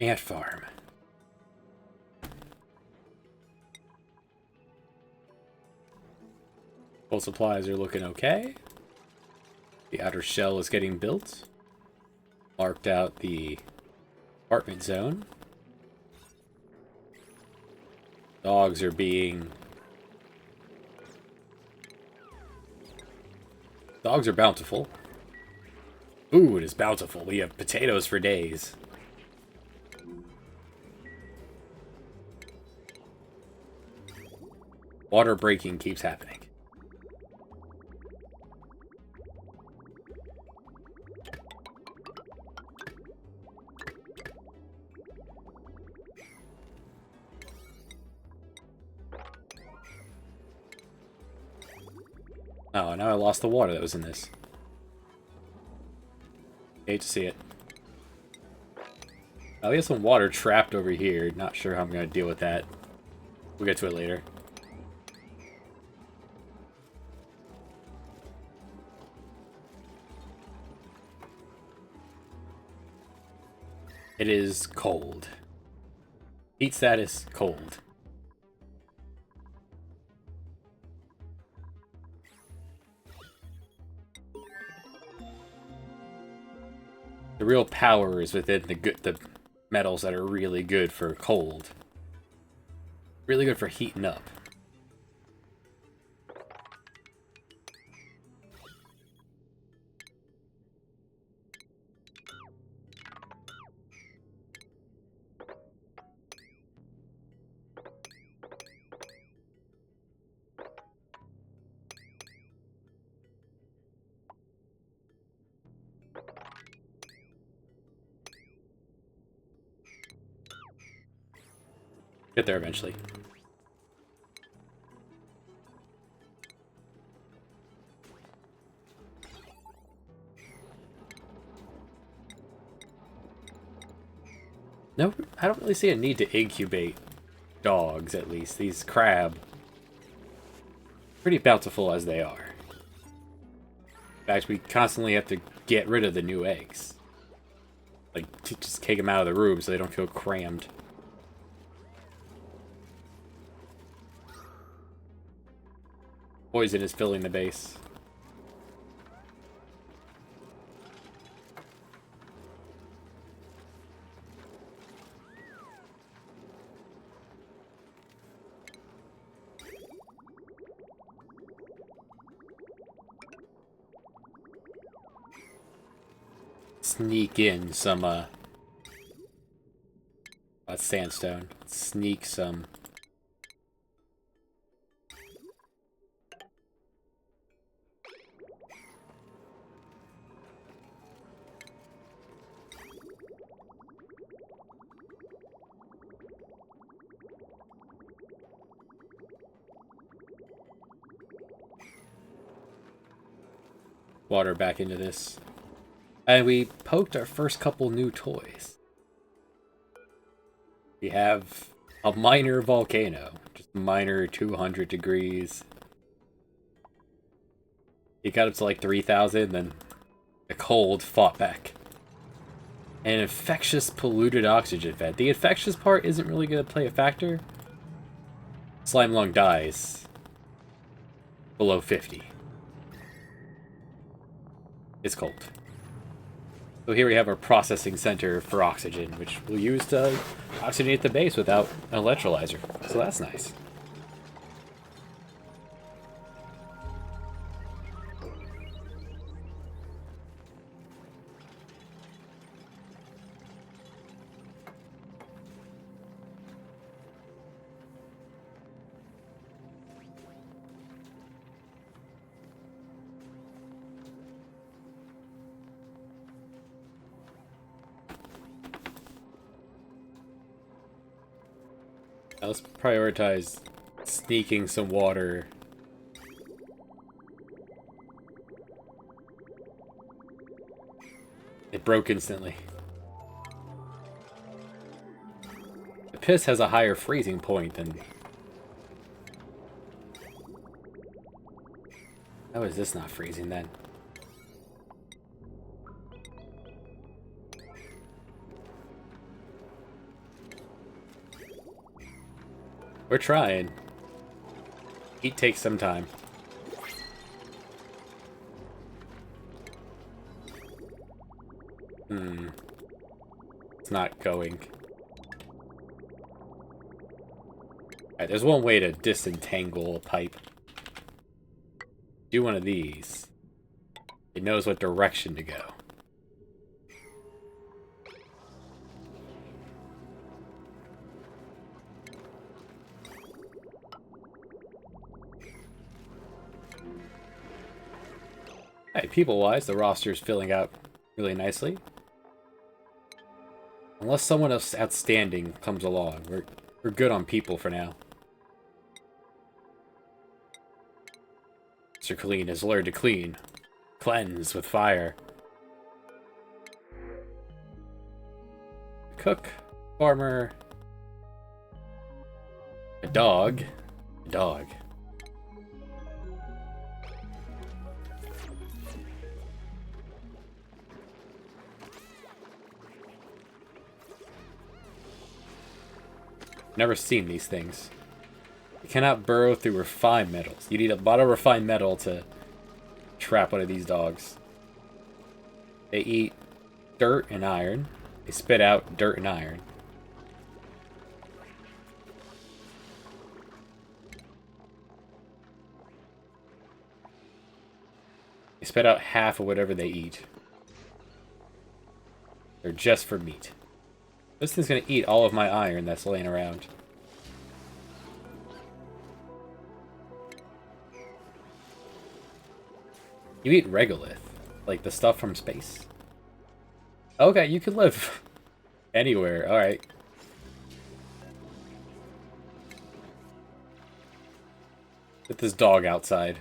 Ant farm. Full supplies are looking okay. The outer shell is getting built. Marked out the apartment zone. Dogs are being... Dogs are bountiful. Ooh, it is bountiful. We have potatoes for days. Water breaking keeps happening. Oh, now I lost the water that was in this. Hate to see it. Oh, we have some water trapped over here. Not sure how I'm going to deal with that. We'll get to it later. It is cold. Heat status, cold. The real power is within the metals that are really good for cold. Really good for heating up. Get there eventually. No, I don't really see a need to incubate dogs, at least. These crab, pretty bountiful as they are. In fact, we constantly have to get rid of the new eggs. Like, to just kick them out of the room so they don't feel crammed. Poison is filling the base. Sneak in some, that's sandstone. Sneak some water back into this. And we poked our first couple new toys. We have a minor volcano. Just minor 200 degrees. It got up to like 3,000, then the cold fought back. An infectious polluted oxygen vent. The infectious part isn't really going to play a factor. Slime lung dies below 50. It's cold. So here we have our processing center for oxygen, which we'll use to oxygenate the base without an electrolyzer. So that's nice. Now let's prioritize sneaking some water. It broke instantly. The piss has a higher freezing point than... How is this not freezing then? We're trying. Heat takes some time. It's not going. Alright, there's one way to disentangle a pipe. Do one of these. It knows what direction to go. Alright, people-wise, the roster is filling out really nicely. Unless someone else outstanding comes along, we're good on people for now. Mr. Clean has learned to clean. Cleanse with fire. Cook. Farmer. A dog. A dog. Never seen these things. You cannot burrow through refined metals. You need a lot of refined metal to trap one of these dogs. They eat dirt and iron. They spit out dirt and iron. They spit out half of whatever they eat. They're just for meat. This thing's gonna eat all of my iron that's laying around. You eat regolith, like the stuff from space. Okay, you can live anywhere. Alright. Get this dog outside.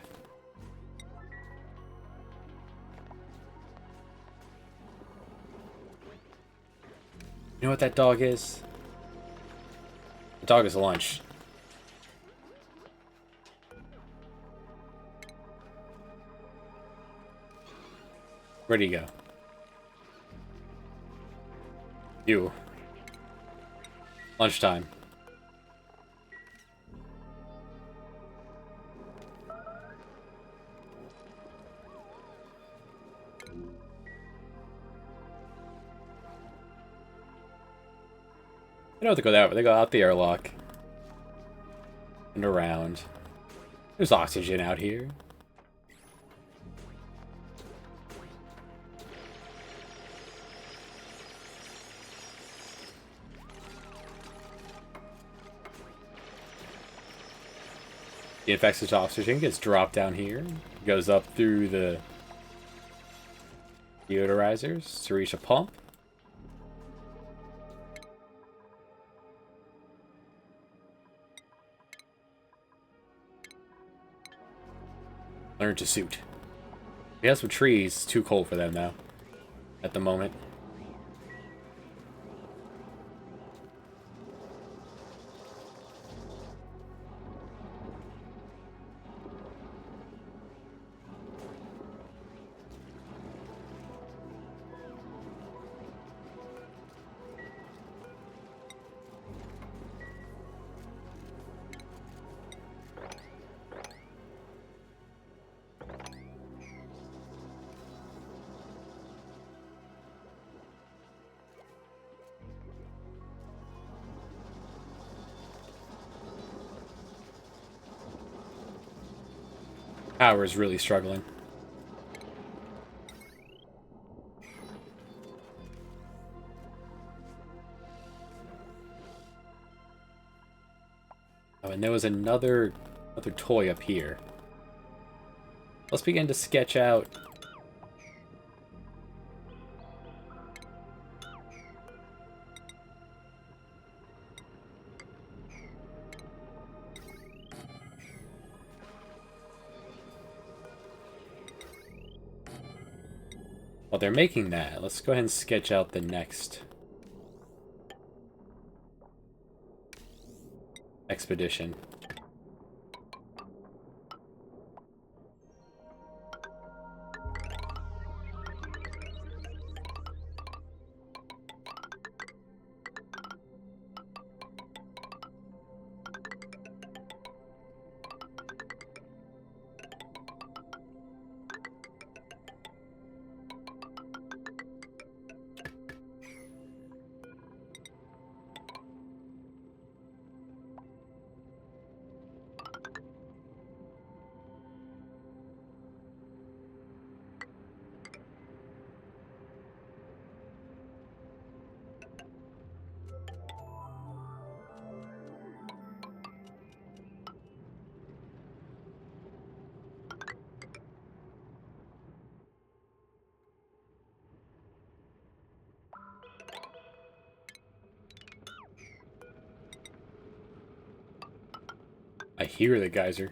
You know what that dog is? The dog is lunch. Where'd he go? You. Lunchtime. They don't have to go that way. They go out the airlock. And around. There's oxygen out here. The infected oxygen gets dropped down here. Goes up through the deodorizers to reach a pump. Learn to suit. We have some trees. It's too cold for them now. At the moment. Power is really struggling. Oh, and there was another toy up here. Let's begin to sketch out. While they're making that, let's go ahead and sketch out the next expedition. I hear the geyser.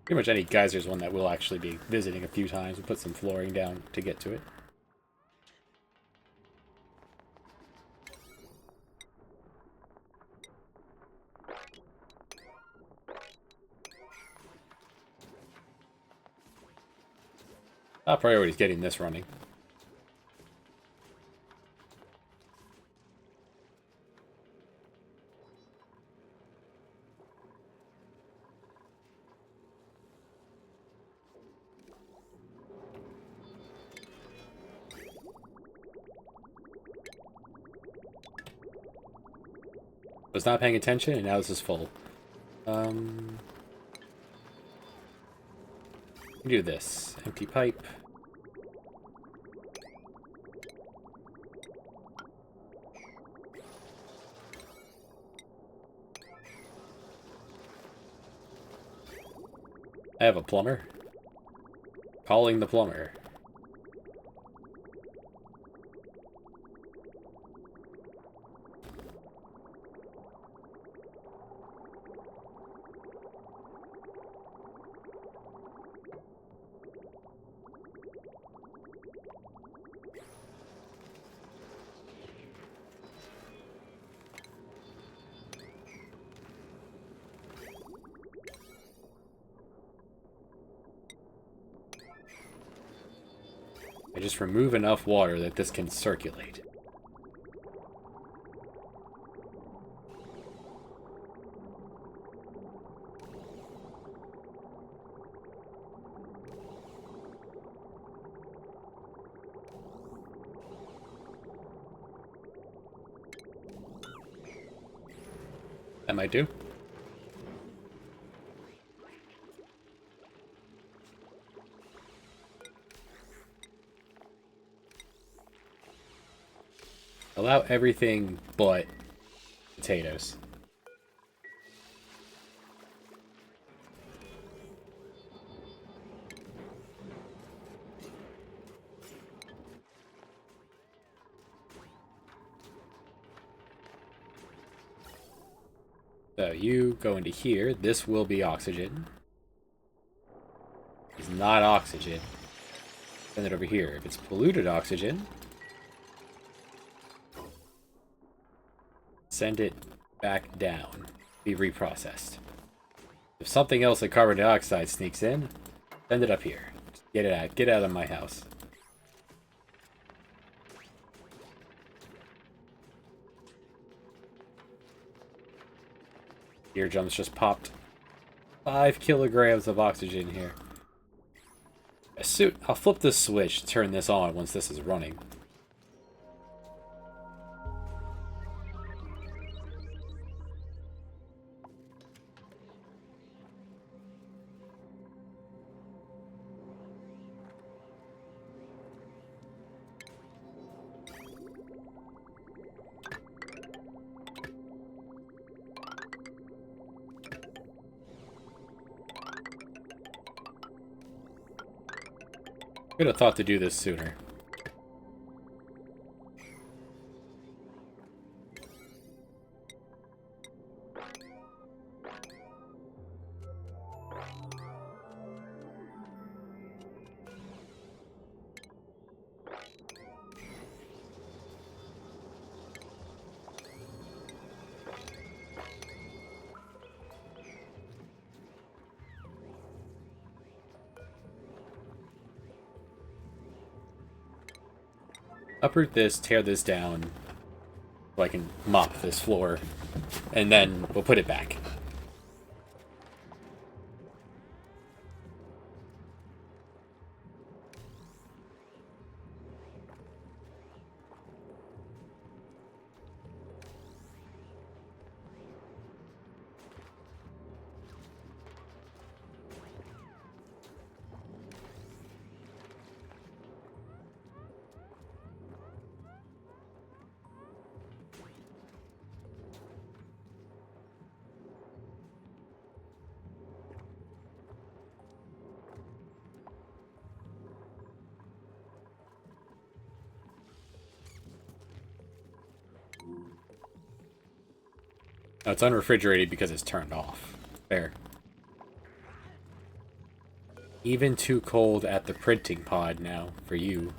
Pretty much any geyser's one that we'll actually be visiting a few times. We'll put some flooring down to get to it. Top priority is getting this running. Was not paying attention, and now this is full. Do this. Empty pipe. I have a plumber. Calling the plumber. I just remove enough water that this can circulate. That might do. Allow everything but potatoes. So you go into here. This will be oxygen. It's not oxygen. Send it over here. If it's polluted oxygen, send it back down. Be reprocessed. If something else like carbon dioxide sneaks in, send it up here. Just get it out. Get out of my house. Eardrums just popped 5 kilograms of oxygen here. I'll flip this switch to turn this on once this is running. Could have thought to do this sooner. Uproot this, tear this down, so I can mop this floor, and then we'll put it back. No, it's unrefrigerated because it's turned off. Fair. Even too cold at the printing pod now for you.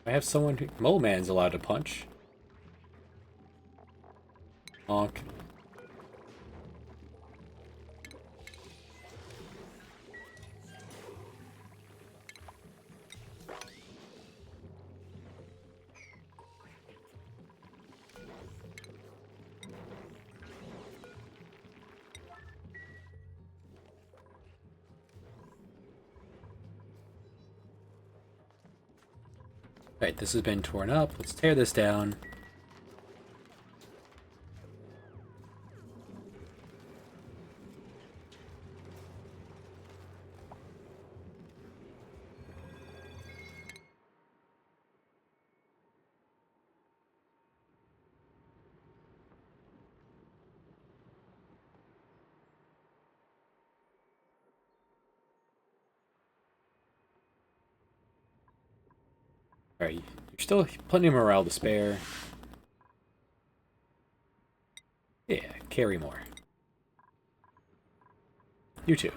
I have someone who... Mole Man's allowed to punch. Honk. Alright, this has been torn up. Let's tear this down. Alright, you're still plenty of morale to spare. Yeah, carry more. You too.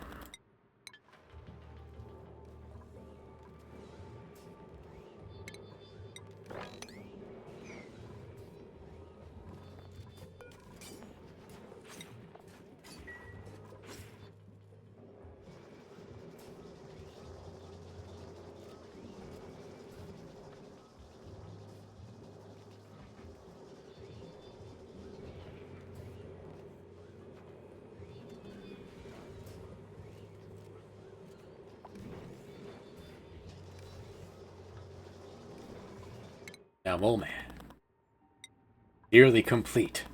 Now, Mole Man. Nearly complete.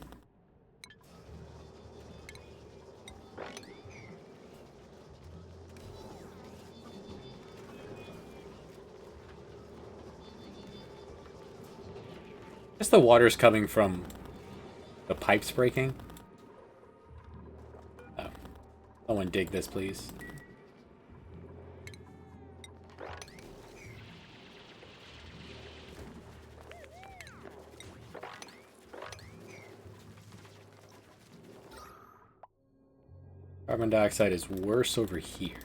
Guess the water's coming from the pipes breaking. Oh. Someone dig this, please. Carbon dioxide is worse over here.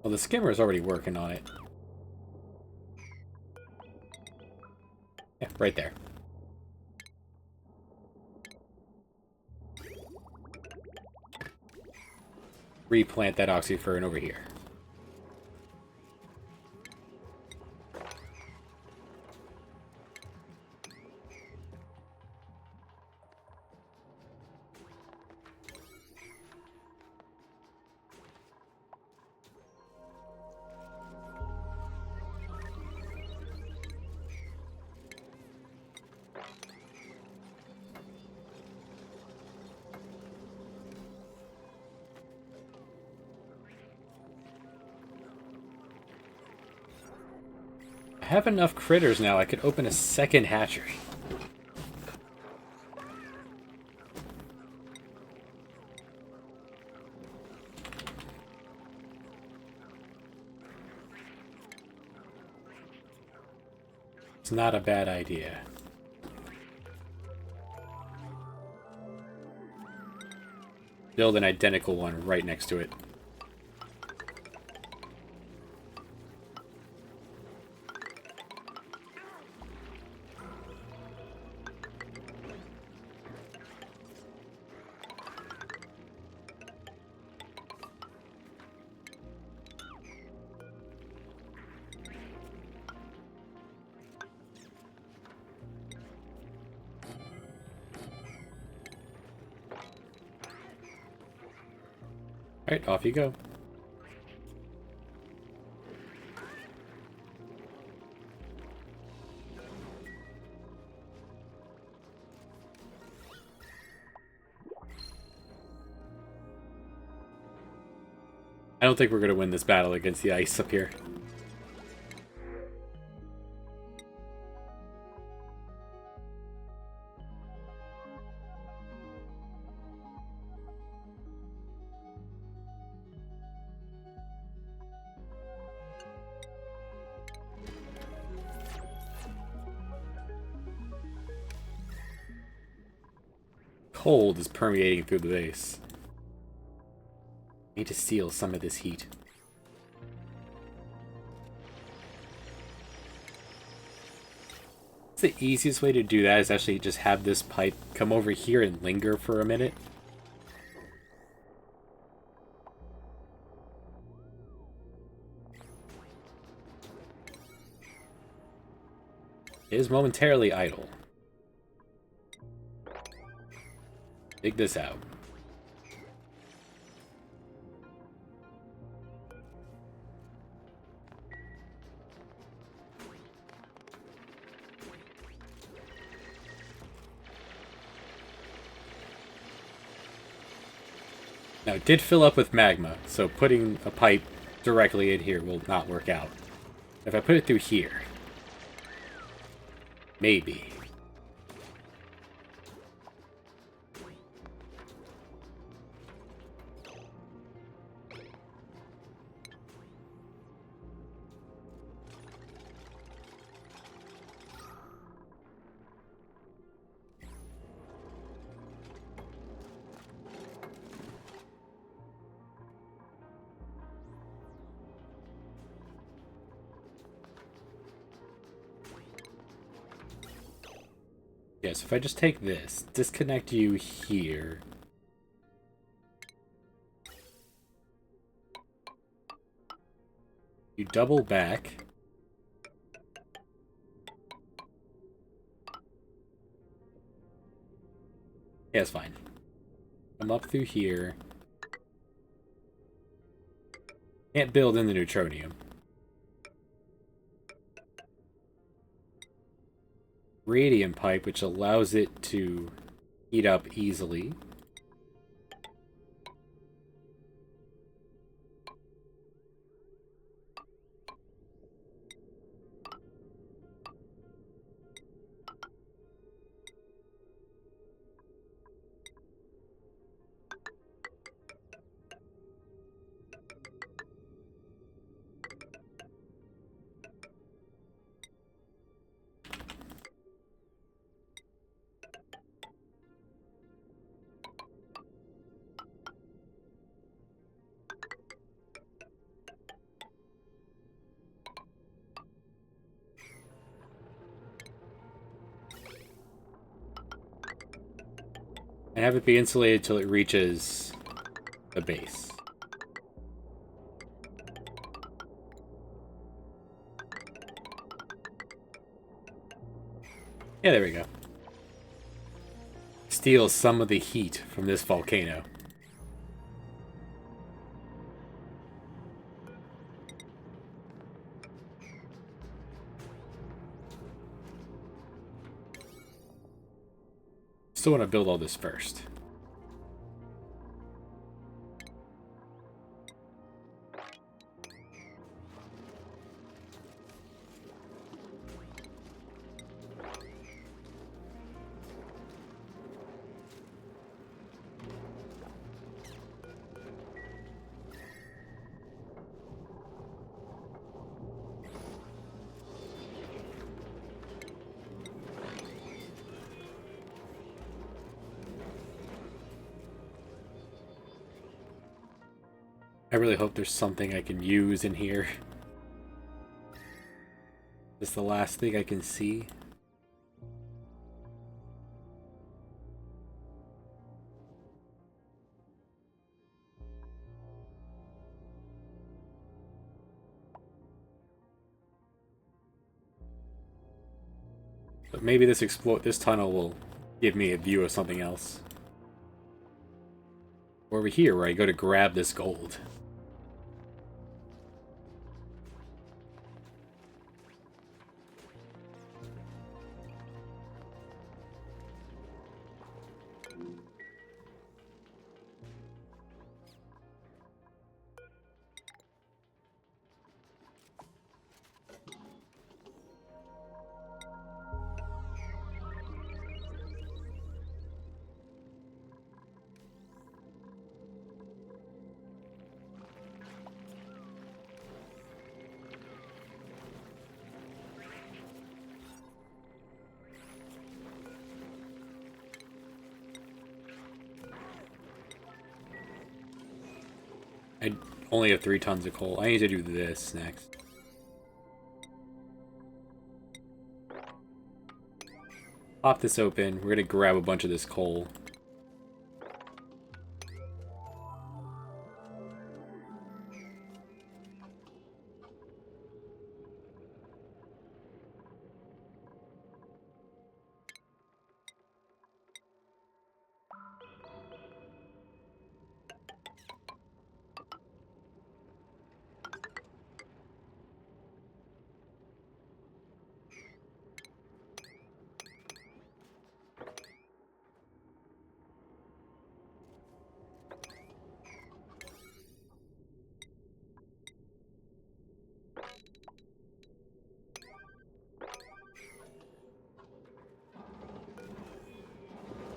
Well, the skimmer is already working on it. Yeah, right there. Replant that oxyfern over here. I have enough critters now, I could open a second hatchery. It's not a bad idea. Build an identical one right next to it. Alright, off you go. I don't think we're going to win this battle against the ice up here. Cold is permeating through the base. Need to steal some of this heat. The easiest way to do that is actually just have this pipe come over here and linger for a minute. It is momentarily idle. Dig this out. Now, it did fill up with magma, so putting a pipe directly in here will not work out. If I put it through here, maybe. Yes, if I just take this, disconnect you here. You double back. Yeah, it's fine. Come up through here. Can't build in the neutronium. Radiant pipe, which allows it to heat up easily. And have it be insulated till it reaches the base. Yeah, there we go. Steal some of the heat from this volcano. Still want to build all this first. I really hope there's something I can use in here. This is the last thing I can see. But maybe this tunnel will give me a view of something else. Or over here, where I go to grab this gold. I only have 3 tons of coal. I need to do this next. Pop this open. We're gonna grab a bunch of this coal.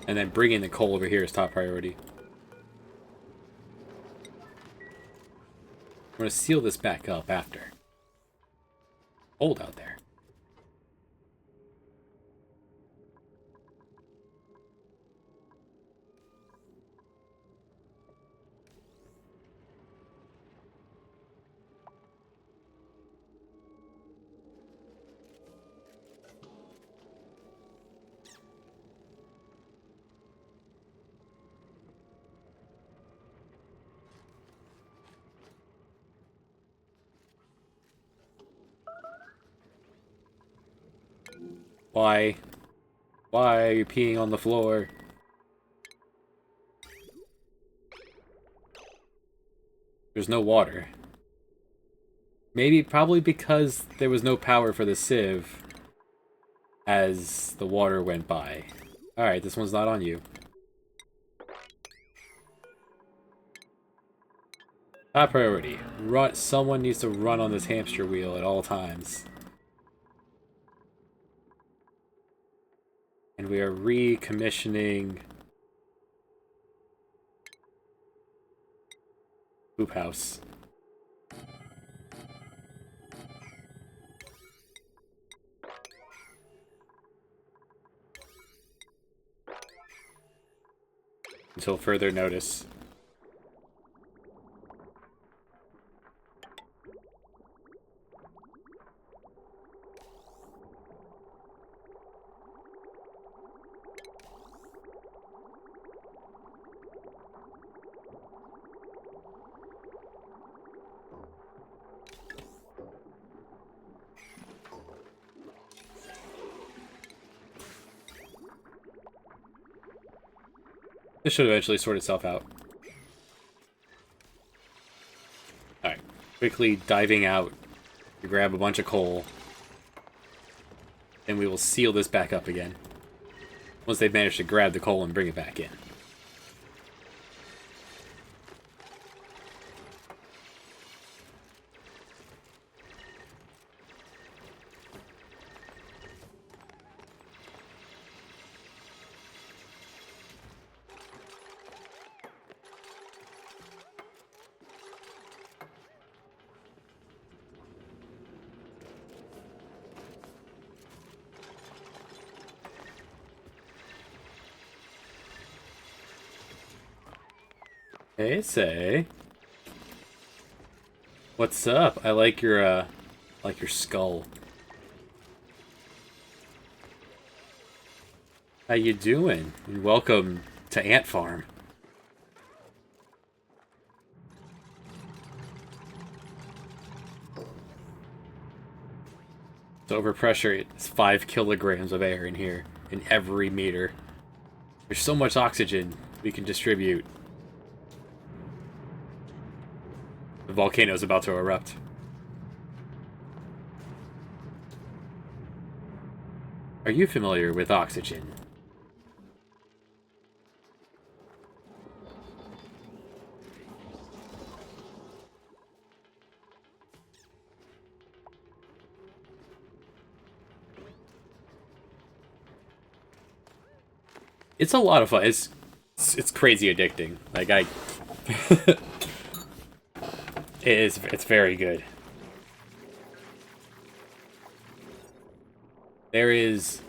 And then bringing the coal over here is top priority. I'm going to seal this back up after. Cold out there. Why? Why are you peeing on the floor? There's no water. Maybe, probably because there was no power for the sieve as the water went by. Alright, this one's not on you. Top priority. Someone needs to run on this hamster wheel at all times. And we are recommissioning Poop House. Until further notice. This should eventually sort itself out. Alright. Quickly diving out to grab a bunch of coal. And we will seal this back up again. Once they've managed to grab the coal and bring it back in. Hey, say. What's up? I like your skull. How you doing? And welcome to Ant Farm. So overpressure, it's 5 kilograms of air in here, in every meter. There's so much oxygen we can distribute. The volcano's about to erupt. Are you familiar with oxygen? It's a lot of fun. It's crazy addicting. Like it's very good. There is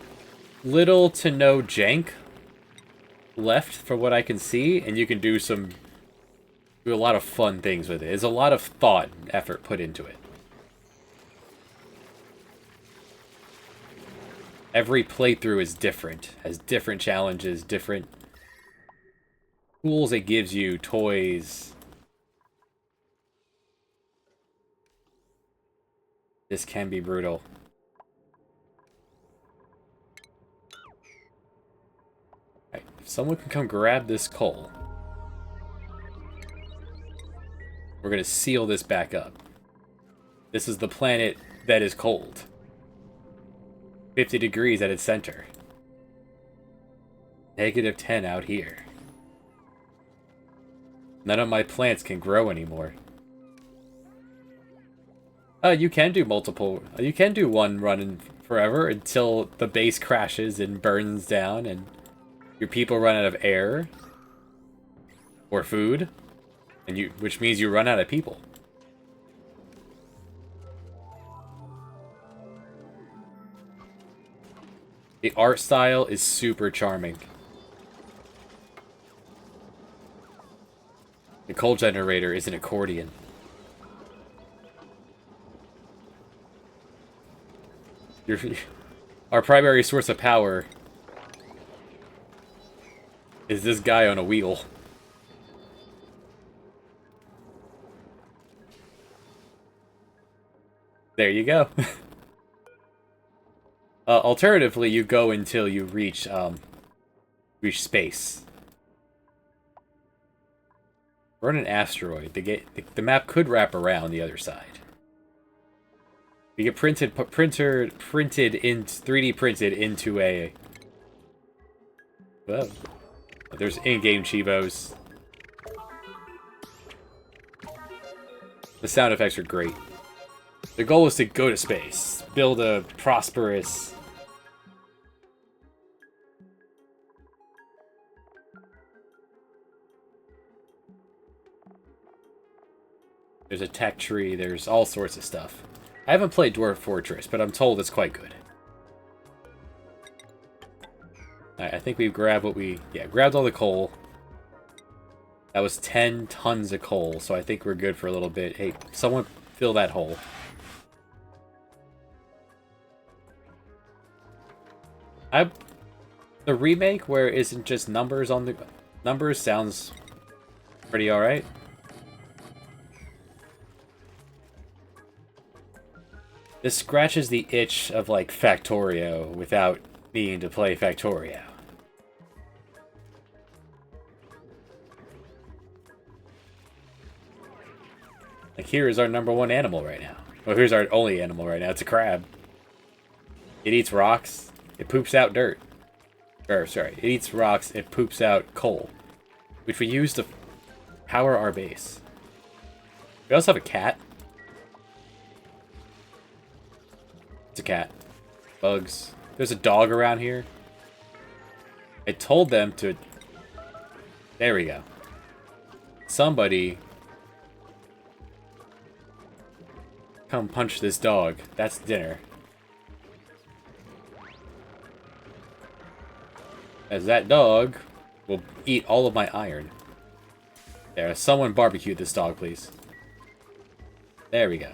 little to no jank left for what I can see, and you can do a lot of fun things with it. There's a lot of thought and effort put into it. Every playthrough is different, has different challenges, different tools it gives you, toys. This can be brutal. Right, if someone can come grab this coal, we're gonna seal this back up. This is the planet that is cold. 50 degrees at its center. -10 out here. None of my plants can grow anymore. You can do multiple. You can do one run forever until the base crashes and burns down and your people run out of air or food, which means you run out of people. The art style is super charming. The coal generator is an accordion. Our primary source of power is this guy on a wheel. There you go. Alternatively, you go until you reach space. We're on an asteroid. The map could wrap around the other side. You get printed in 3D printed into a. Whoa. There's in-game Chivos. The sound effects are great. The goal is to go to space, build a prosperous. There's a tech tree, there's all sorts of stuff. I haven't played Dwarf Fortress, but I'm told it's quite good. Alright, I think we've grabbed what we... Yeah, grabbed all the coal. That was 10 tons of coal, so I think we're good for a little bit. Hey, someone fill that hole. The remake where it isn't just numbers on the... Numbers sounds pretty alright. This scratches the itch of, like, Factorio without needing to play Factorio. Like, here is our #1 animal right now. Well, here's our only animal right now. It's a crab. It eats rocks. It poops out dirt. Or, sorry, it eats rocks. It poops out coal, which we use to power our base. We also have a cat. It's a cat. Bugs. There's a dog around here. I told them to... There we go. Somebody... come punch this dog. That's dinner. As that dog will eat all of my iron. There, someone barbecue this dog, please. There we go.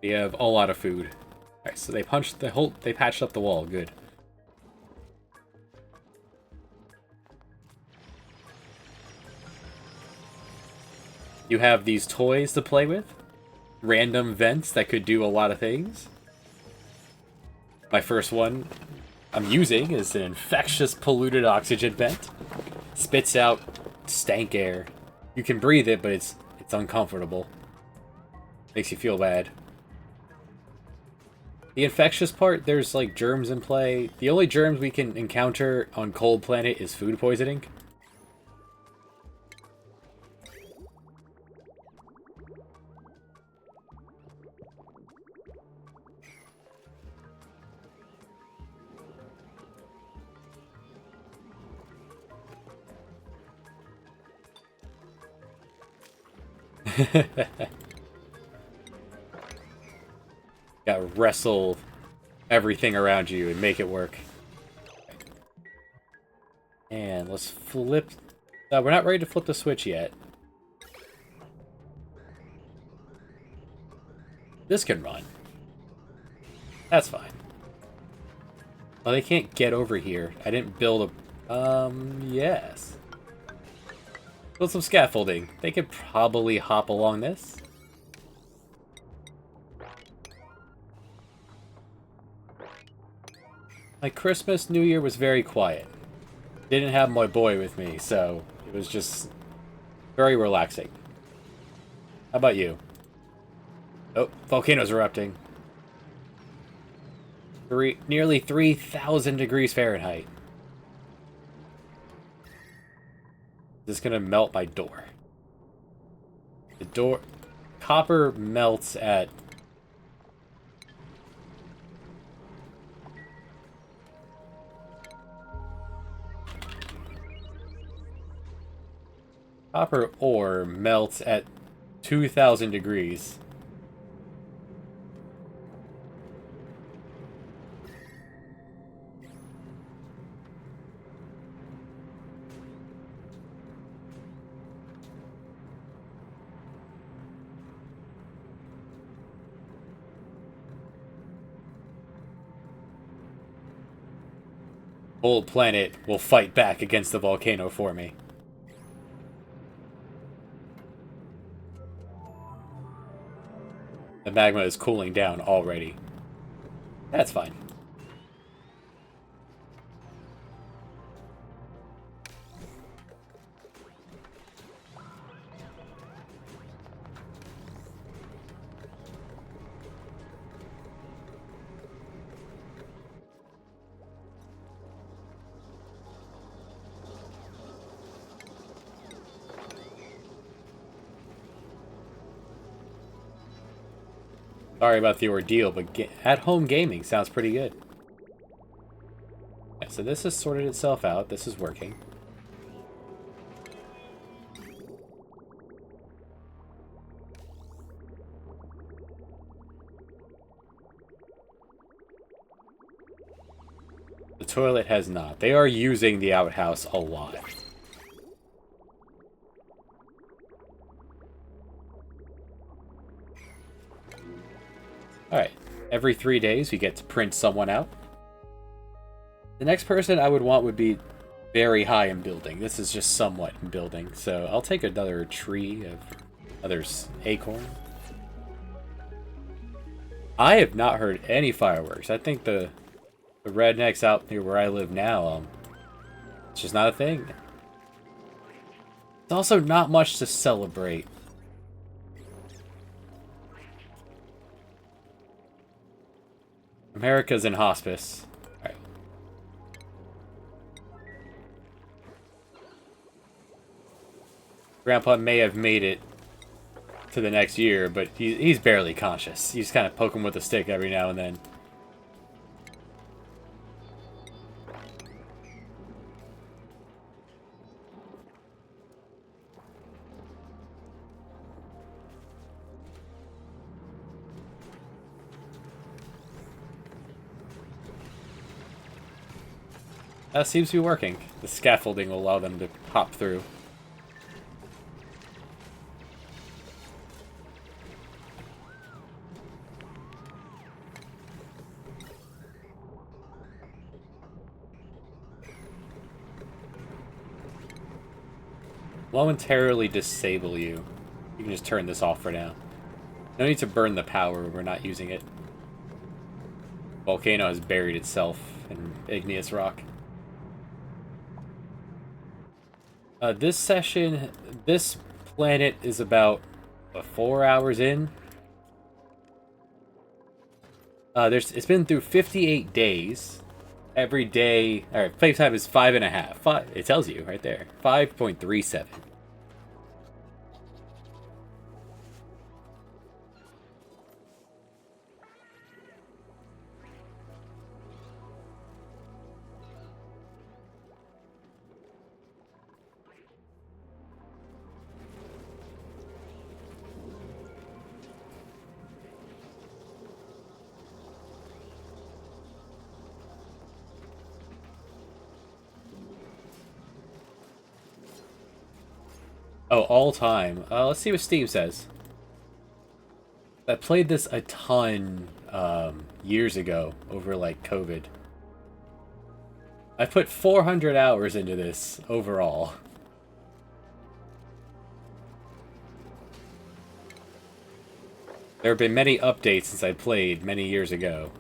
We have a lot of food. Alright, so they punched the whole... They patched up the wall. Good. You have these toys to play with. Random vents that could do a lot of things. My first one I'm using is an infectious polluted oxygen vent. Spits out stank air. You can breathe it, but it's uncomfortable. Makes you feel bad. The infectious part, there's like germs in play. The only germs we can encounter on Cold Planet is food poisoning. Gotta wrestle everything around you and make it work. And let's flip... we're not ready to flip the switch yet. This can run. That's fine. Well, they can't get over here. I didn't build a... yes. Build some scaffolding. They could probably hop along this. My Christmas, New Year was very quiet. Didn't have my boy with me, so it was just very relaxing. How about you? Oh, volcano's erupting. Nearly 3,000 degrees Fahrenheit. Is this gonna melt my door? The door... Copper melts at... Copper ore melts at 2,000 degrees. Old Planet will fight back against the volcano for me. The magma is cooling down already. That's fine. Sorry about the ordeal, but at-home gaming sounds pretty good. Yeah, so this has sorted itself out. This is working. The toilet has not. They are using the outhouse a lot. Alright, every 3 days we get to print someone out. The next person I would want would be very high in building. This is just somewhat in building, so I'll take another tree of others acorn. I have not heard any fireworks. I think the rednecks out near where I live now, it's just not a thing. It's also not much to celebrate. America's in hospice. All right. Grandpa may have made it to the next year, but he's barely conscious. You just kind of poke him with a stick every now and then. That seems to be working. The scaffolding will allow them to hop through. Momentarily disable you. You can just turn this off for now. No need to burn the power, we're not using it. Volcano has buried itself in igneous rock. This session, this planet is about 4 hours in. It's been through 58 days. Every day, alright, playtime is 5.5. It tells you right there. 5.37. Oh, all time. Let's see what Steam says. I played this a ton years ago over like COVID. I put 400 hours into this overall. There have been many updates since I played many years ago.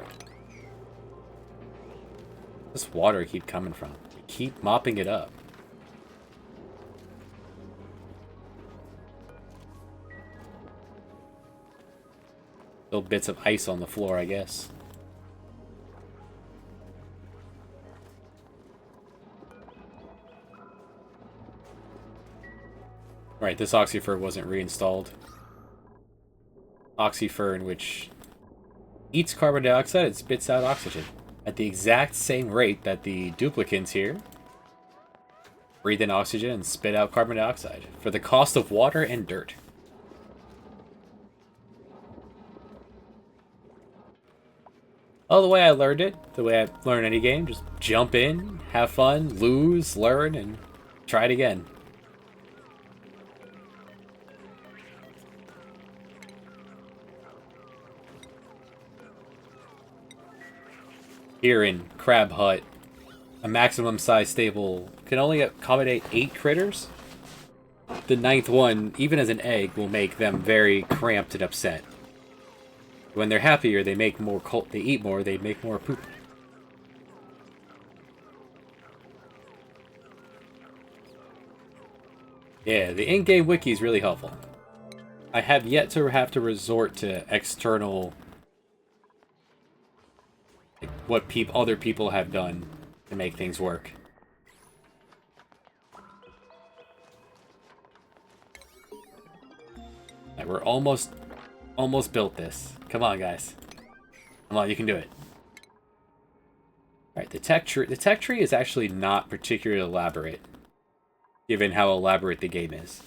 Where's this water keep coming from? Keep mopping it up. Little bits of ice on the floor, I guess. Right, this Oxyfer wasn't reinstalled. Oxyfer, which eats carbon dioxide and spits out oxygen at the exact same rate that the duplicants here breathe in oxygen and spit out carbon dioxide for the cost of water and dirt. Oh, the way I learned it, the way I learn any game, just jump in, have fun, lose, learn, and try it again. Here in Crab Hut, a maximum size stable can only accommodate 8 critters. The 9th one, even as an egg, will make them very cramped and upset. When they're happier, they make more they eat more, they make more poop. Yeah, the in-game wiki is really helpful. I have yet to have to resort to external, like, what other people have done to make things work. Right, we're almost built this. Come on, guys. Come on, you can do it. Alright, the tech tree is actually not particularly elaborate, given how elaborate the game is.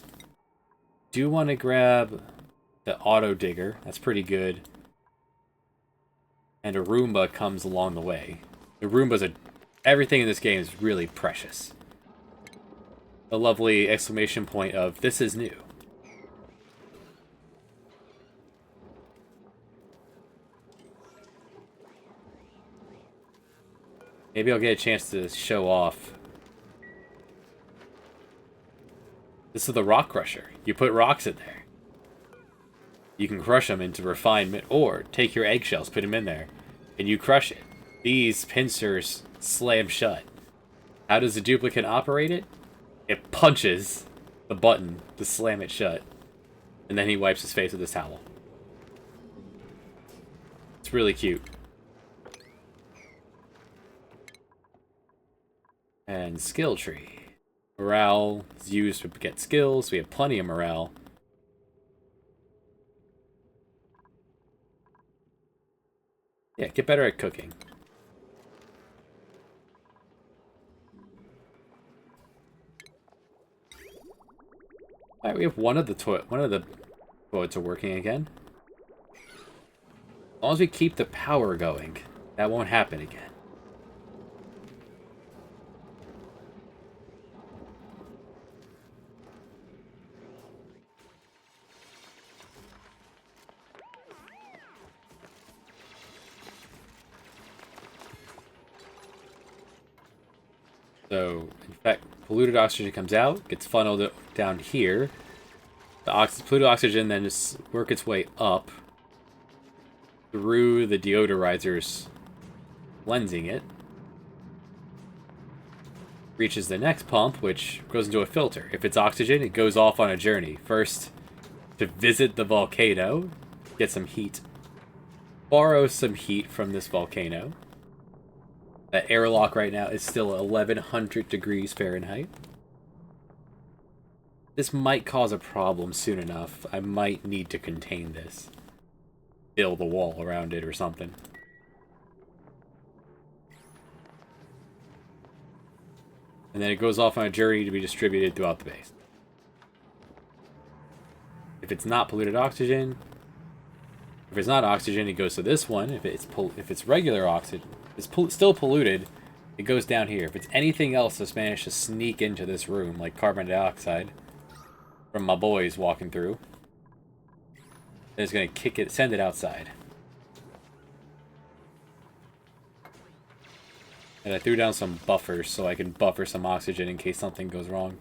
Do want to grab the auto digger. That's pretty good. And a Roomba comes along the way. The Roomba's everything in this game is really precious. A lovely exclamation point of, this is new. Maybe I'll get a chance to show off. This is the Rock Crusher. You put rocks in there. You can crush them into refinement, or take your eggshells, put them in there, and you crush it. These pincers slam shut. How does the duplicate operate it? It punches the button to slam it shut, and then he wipes his face with his towel. It's really cute. And skill tree. Morale is used to get skills. We have plenty of morale. Yeah, get better at cooking. Alright, we have one of the toilets are working again. As long as we keep the power going, that won't happen again. So, in fact, polluted oxygen comes out, gets funneled down here. The polluted oxygen then just work its way up through the deodorizers, cleansing it. Reaches the next pump, which goes into a filter. If it's oxygen, it goes off on a journey. First, to visit the volcano, get some heat, borrow some heat from this volcano. That airlock right now is still 1100 degrees Fahrenheit. This might cause a problem soon enough. I might need to contain this. Build a wall around it or something. And then it goes off on a journey to be distributed throughout the base. If it's not polluted oxygen, if it's not oxygen, it goes to this one. If it's regular oxygen, it's still polluted, it goes down here. If it's anything else that's managed to sneak into this room, like carbon dioxide from my boys walking through, then it's gonna send it outside. And I threw down some buffers so I can buffer some oxygen in case something goes wrong.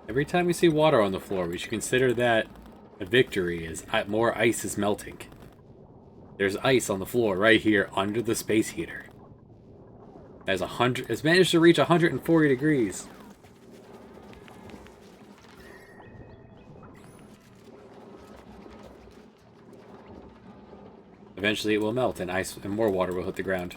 Every time we see water on the floor, we should consider that a victory, as more ice is melting. There's ice on the floor right here under the space heater. It's managed to reach 140 degrees. Eventually it will melt and ice and more water will hit the ground.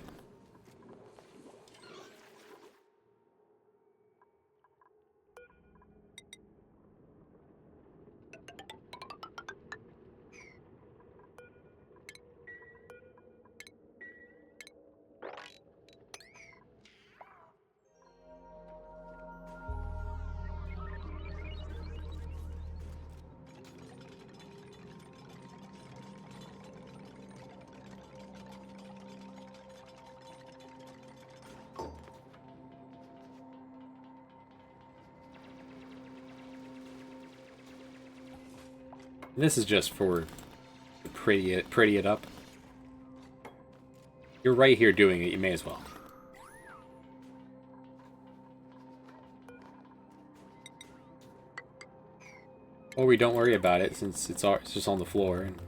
This is just for pretty it up. You're right here doing it, you may as well. Or we don't worry about it since it's just on the floor. And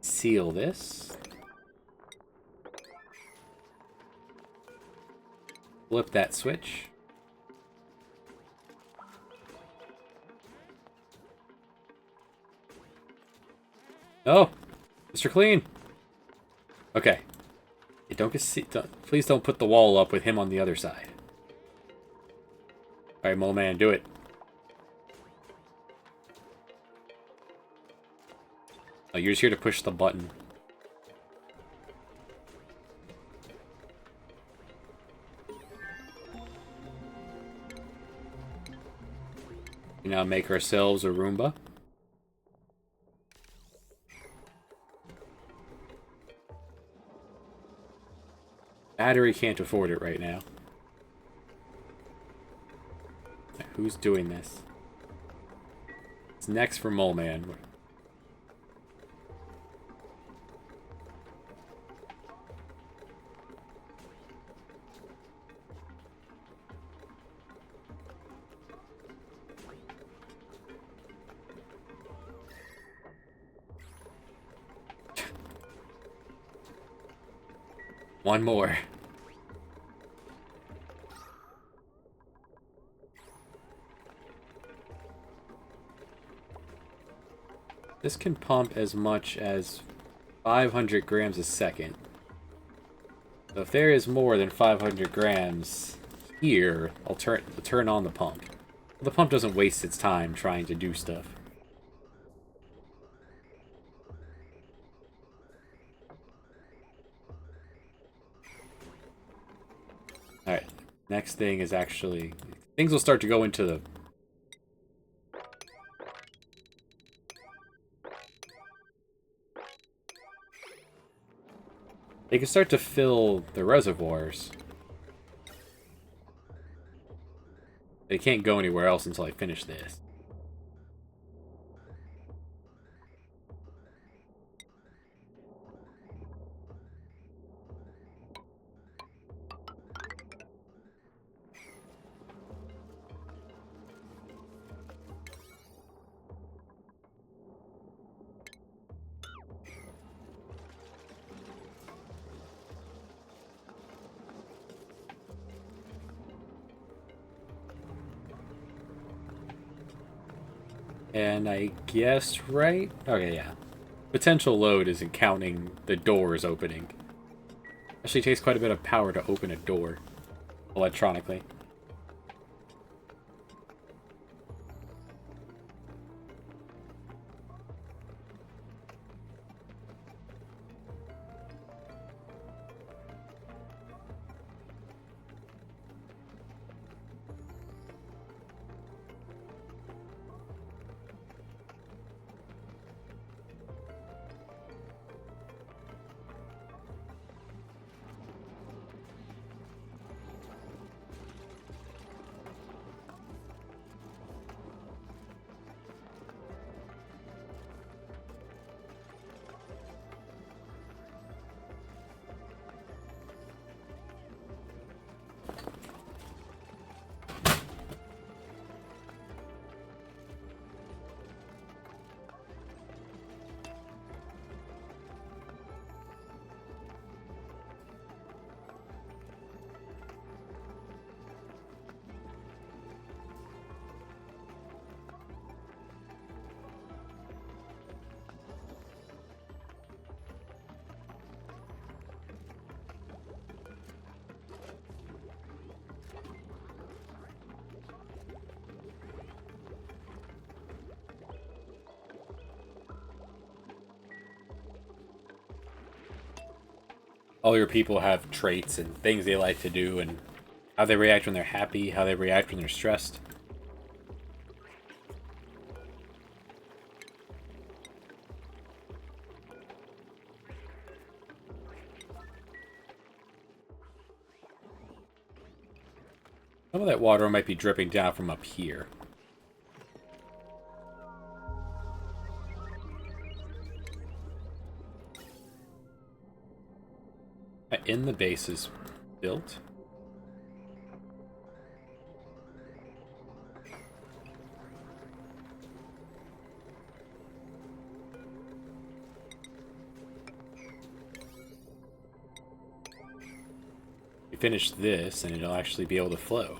seal this. Flip that switch. Oh, Mr. Clean. Okay. Please don't put the wall up with him on the other side. All right, Mole Man, do it. Oh, you're just here to push the button. We now make ourselves a Roomba. Battery can't afford it right now. Who's doing this? It's next for Mole Man. One more. This can pump as much as 500 grams a second. So if there is more than 500 grams, here, I'll turn on the pump. The pump doesn't waste its time trying to do stuff. Alright, next thing is actually... Things will start to go into the... They can start to fill the reservoirs. They can't go anywhere else until I finish this. And I guess, right? Okay, yeah. Potential load isn't counting the doors opening. Actually takes quite a bit of power to open a door electronically. All your people have traits and things they like to do, and how they react when they're happy, how they react when they're stressed. Some of that water might be dripping down from up here. In the base is built. We finish this and it'll actually be able to flow.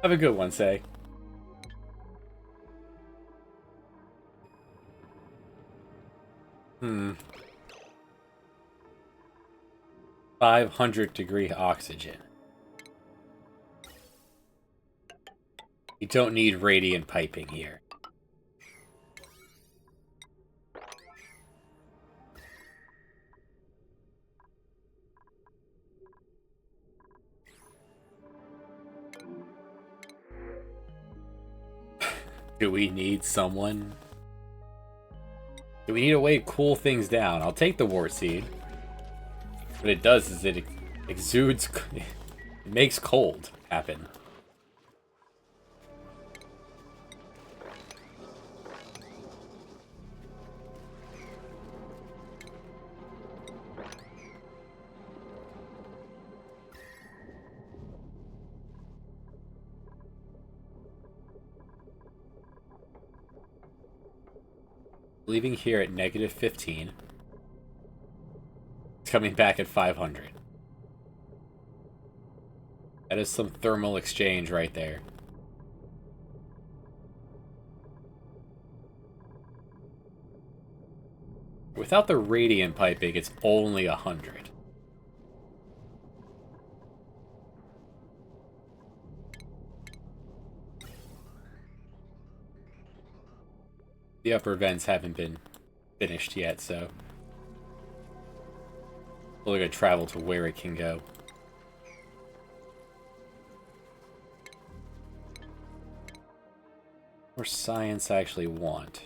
Have a good one, Say. Hmm. 500-degree oxygen. You don't need radiant piping here. Do we need someone? Do we need a way to cool things down? I'll take the Wart Seed. What it does is it exudes... It makes cold happen. Leaving here at -15. It's coming back at 500. That is some thermal exchange right there. Without the radiant piping, it's only 100. The upper vents haven't been finished yet, so we're going to travel to where it can go. More science I actually want.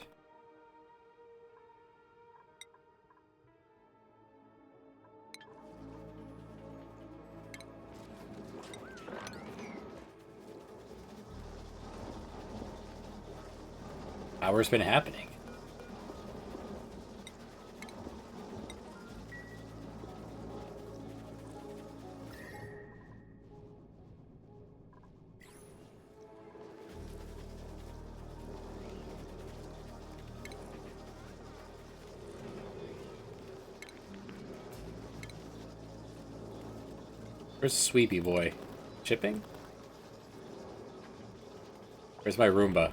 Power's been happening. Where's Sweepy Boy? Chipping? Where's my Roomba?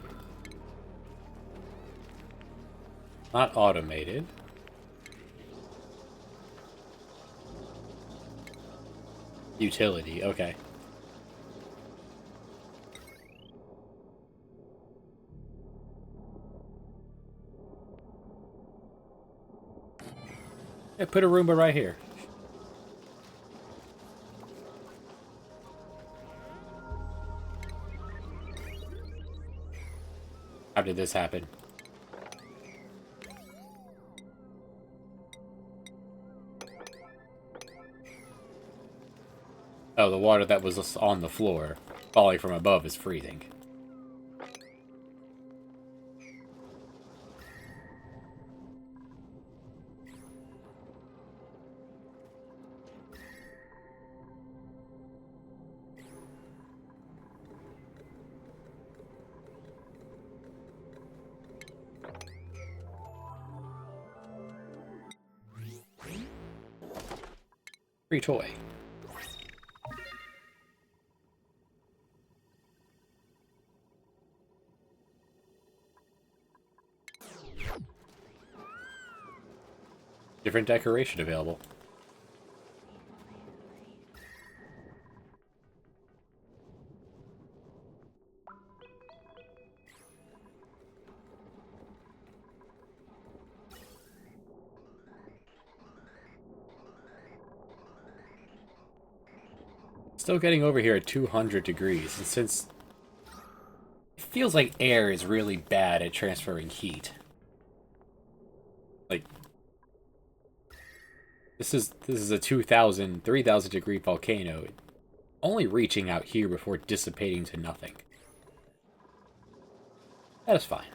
Not automated. Utility, okay. Yeah, put a Roomba right here. How did this happen? Oh, the water that was on the floor, falling from above, is freezing. Free toy. Different decoration available. Still getting over here at 200 degrees, and since it feels like air is really bad at transferring heat. Like, this is a 2,000, 3,000 degree volcano, only reaching out here before dissipating to nothing. That is fine.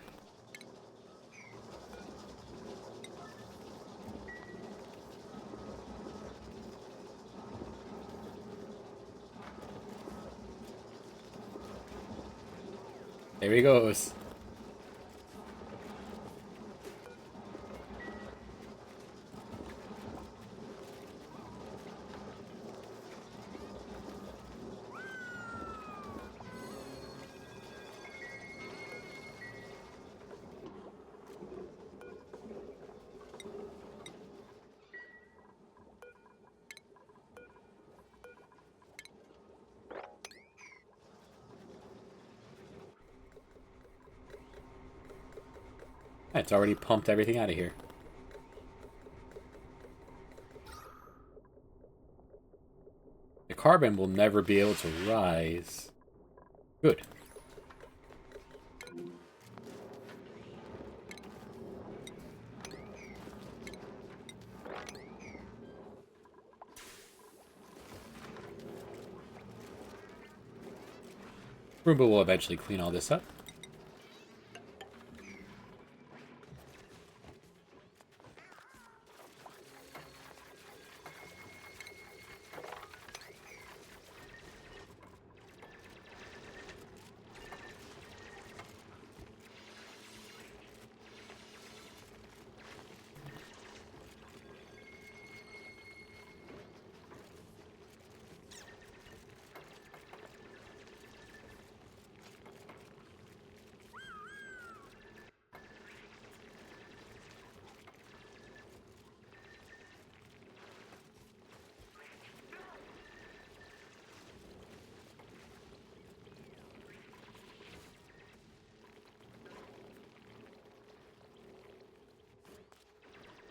There he goes. It's already pumped everything out of here. The carbon will never be able to rise. Good. Roomba will eventually clean all this up.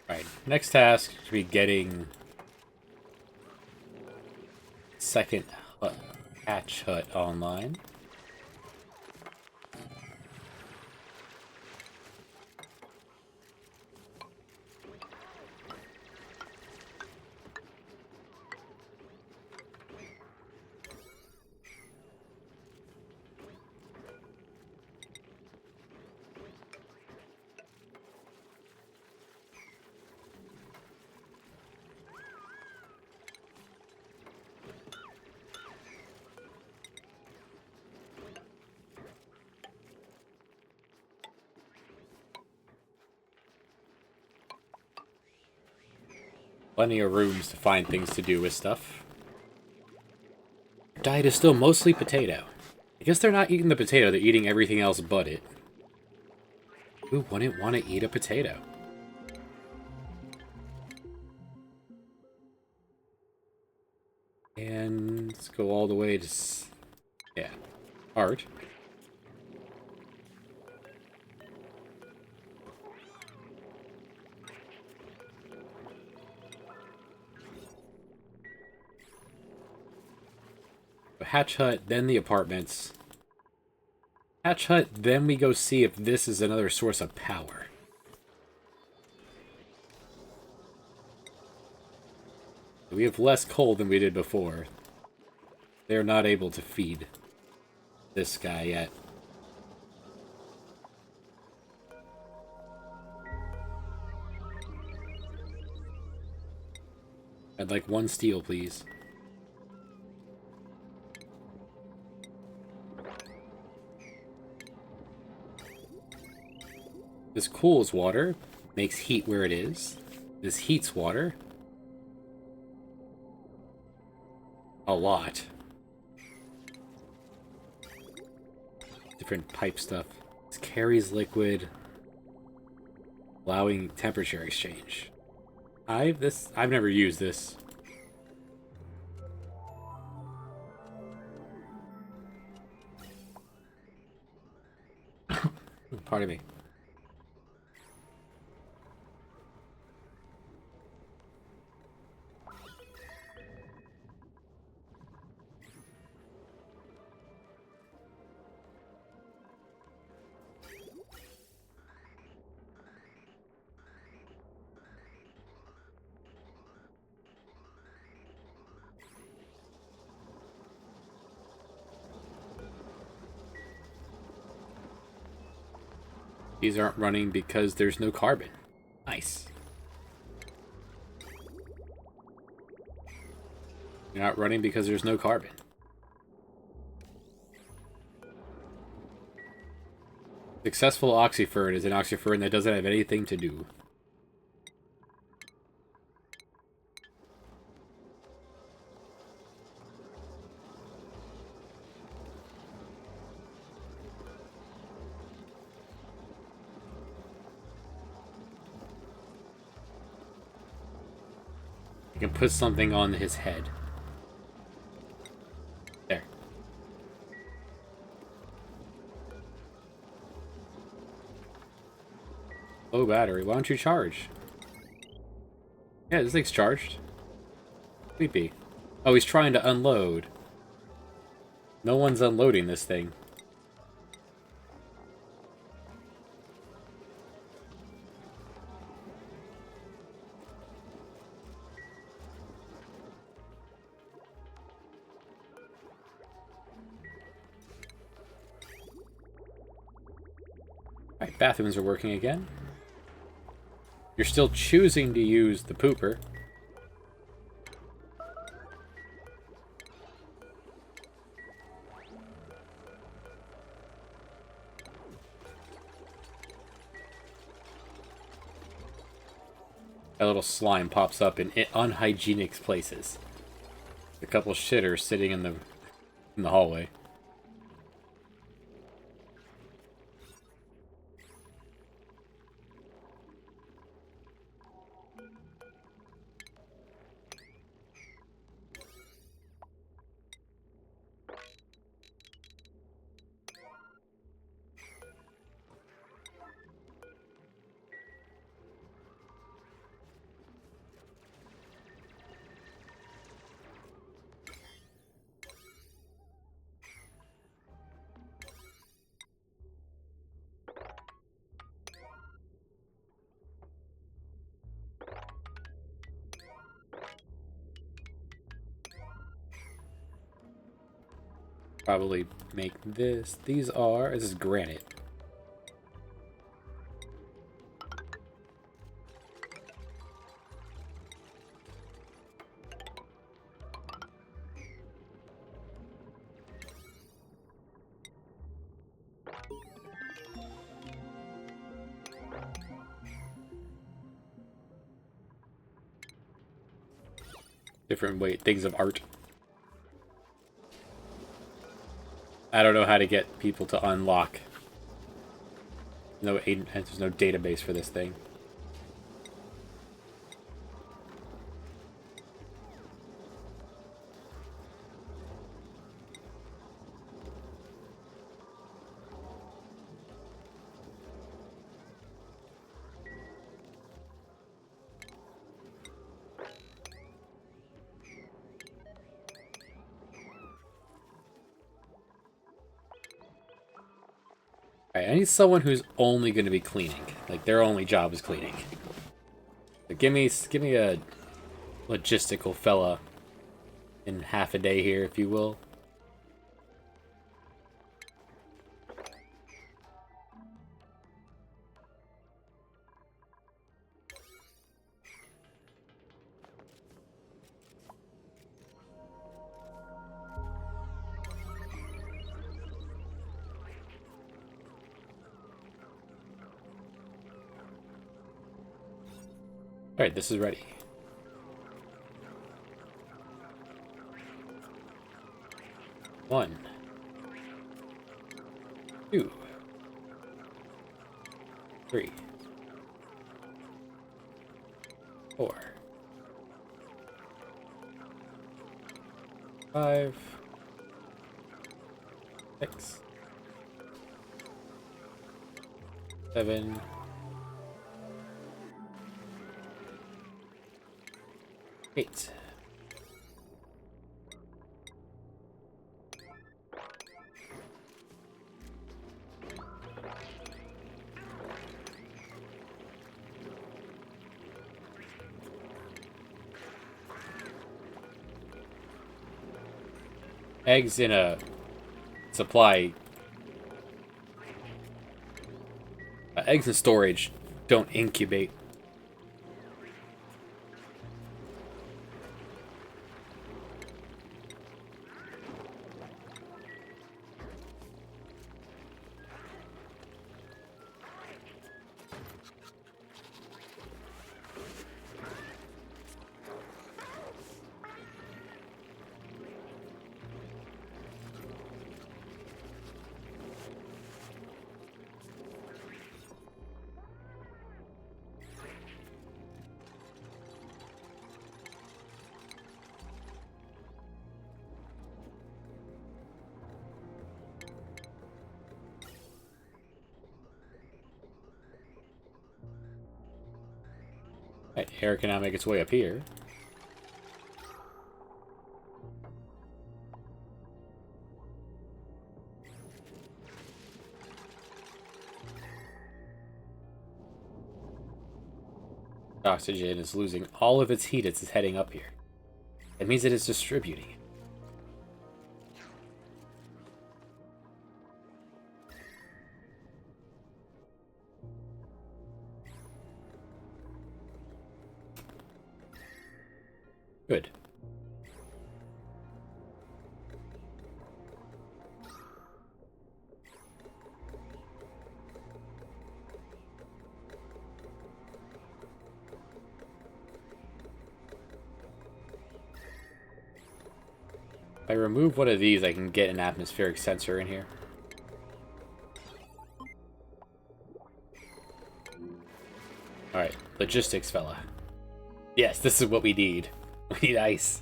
Alright, next task should be getting second hatch hut online. Plenty of rooms to find things to do with stuff. Diet is still mostly potato. I guess they're not eating the potato, they're eating everything else but it. Who wouldn't want to eat a potato? And let's go all the way to... yeah. Art. Hatch hut, then the apartments. Hatch hut, then we go see if this is another source of power. We have less coal than we did before. They're not able to feed this guy yet. I'd like 1 steel, please. This cools water, makes heat where it is. This heats water. A lot. Different pipe stuff. This carries liquid, allowing temperature exchange. I've never used this. Pardon me. These aren't running because there's no carbon. Nice. You're not running because there's no carbon. Successful oxyfern is an oxyfern that doesn't have anything to do. You can put something on his head. There. Low battery. Why don't you charge? Yeah, this thing's charged. Sleepy. Oh, he's trying to unload. No one's unloading this thing. Alright, bathrooms are working again. You're still choosing to use the pooper. A little slime pops up in unhygienic places. A couple shitters sitting in the hallway. Probably make this. This is granite. Different things of art. I don't know how to get people to unlock. There's no database for this thing. Alright, I need someone who's only going to be cleaning. Like, their only job is cleaning. So give me a logistical fella in half a day here, if you will. Alright, this is ready. One. 2. 3. 4. 5. 6. 7. 8. Eggs in a supply. Eggs in storage don't incubate. Right, air cannot make its way up here. Oxygen is losing all of its heat as it's heading up here. It means it is distributing. Good. If I remove one of these, I can get an atmospheric sensor in here. Alright, logistics, fella. Yes, this is what we need. We need ice.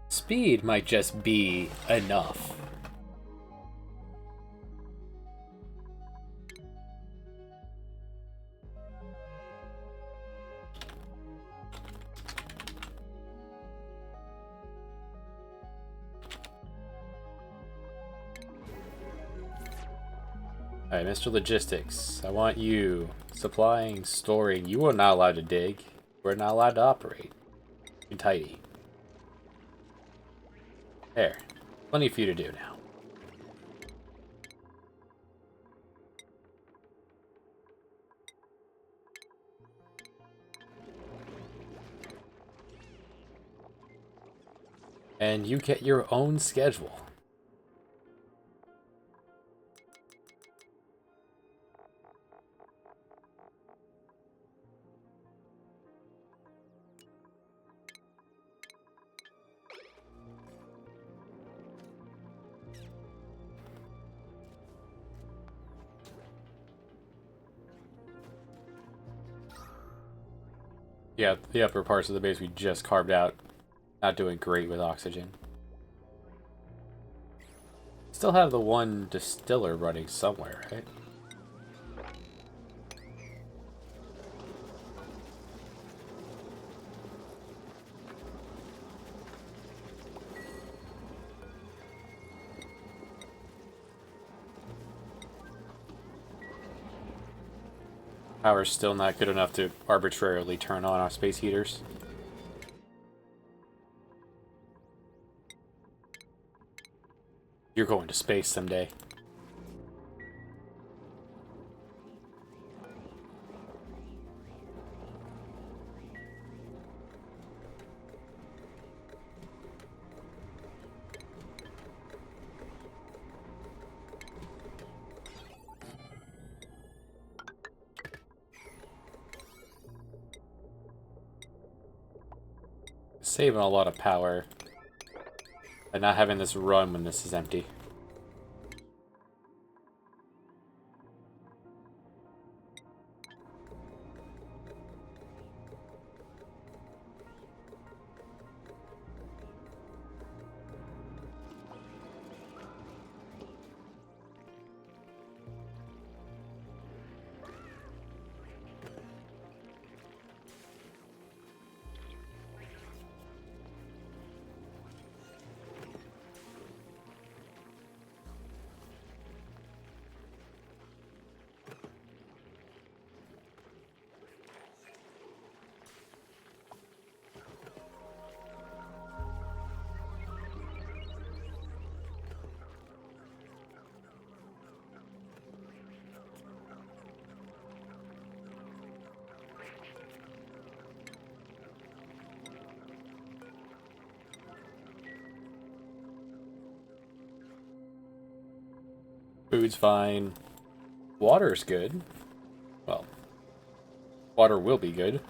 Speed might just be enough. Alright, Mr. Logistics, I want you supplying, storing. You are not allowed to dig. We're not allowed to operate. You're tidy. There. Plenty for you to do now. And you get your own schedule. Yeah, the upper parts of the base we just carved out. Not doing great with oxygen. Still have the one distiller running somewhere, right? Power's still not good enough to arbitrarily turn on our space heaters. You're going to space someday. Saving a lot of power by not having this run when this is empty. Food's fine. Water's good. Well, water will be good.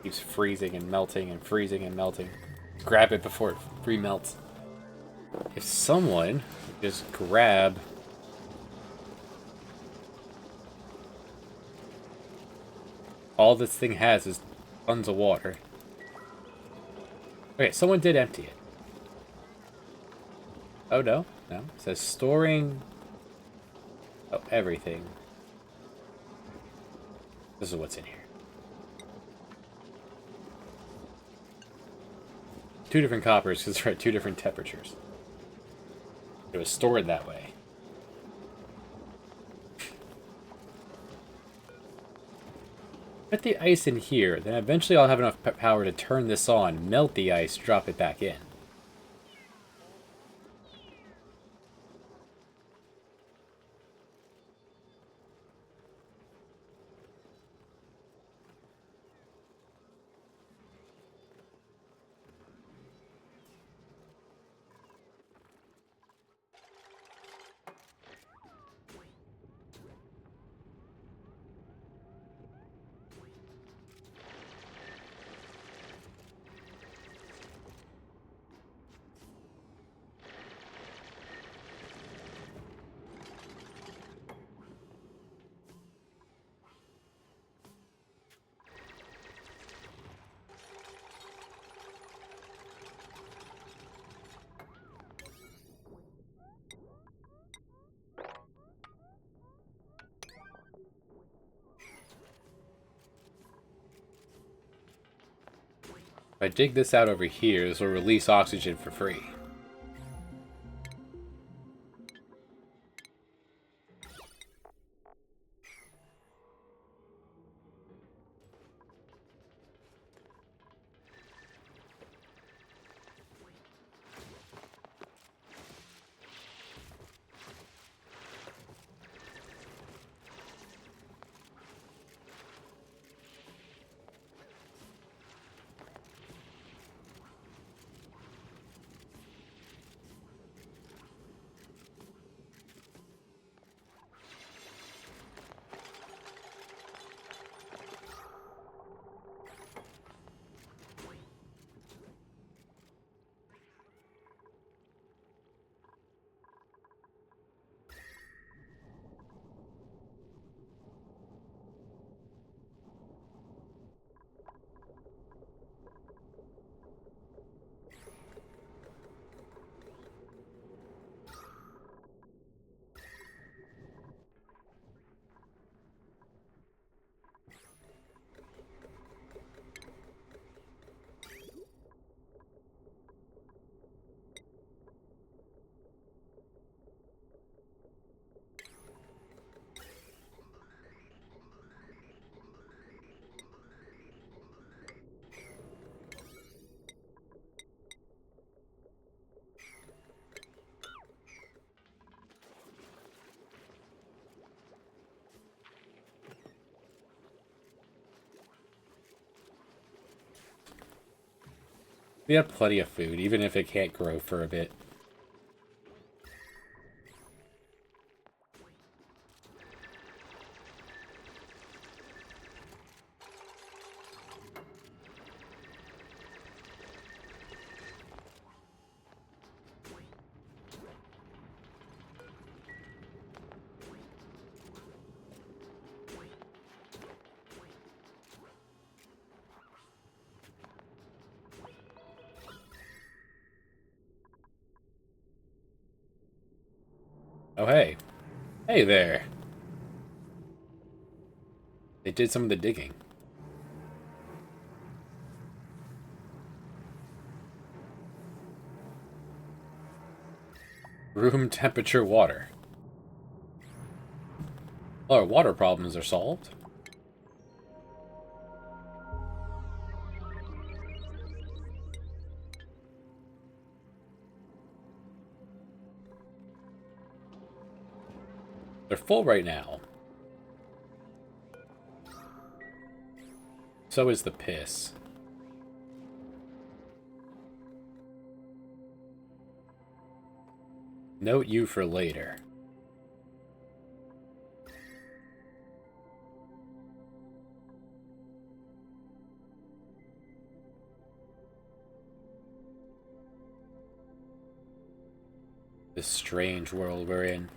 Keeps freezing and melting and freezing and melting. Grab it before it remelts. If someone would just grab All this thing has is tons of water. Okay, someone did empty it. Oh, no. No. It says storing... Oh, everything. This is what's in here. 2 different coppers because they're at 2 different temperatures. It was stored that way. Put the ice in here, then eventually I'll have enough power to turn this on, melt the ice, drop it back in. If I dig this out over here, this will release oxygen for free. We have plenty of food, even if it can't grow for a bit. Oh, hey. Hey there. They did some of the digging. Room temperature water. Well, our water problems are solved. They're full right now. So is the piss. Note you for later. This strange world we're in.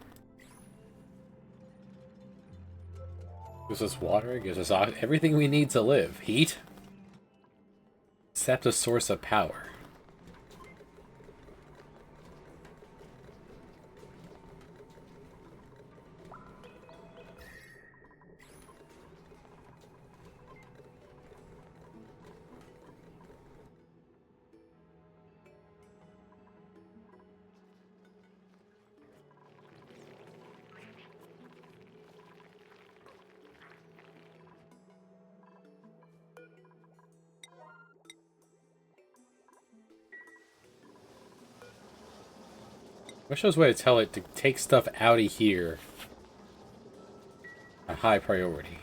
Gives us water, gives us everything we need to live. Heat? Except a source of power. Wish there was a way to tell it to take stuff out of here. A high priority.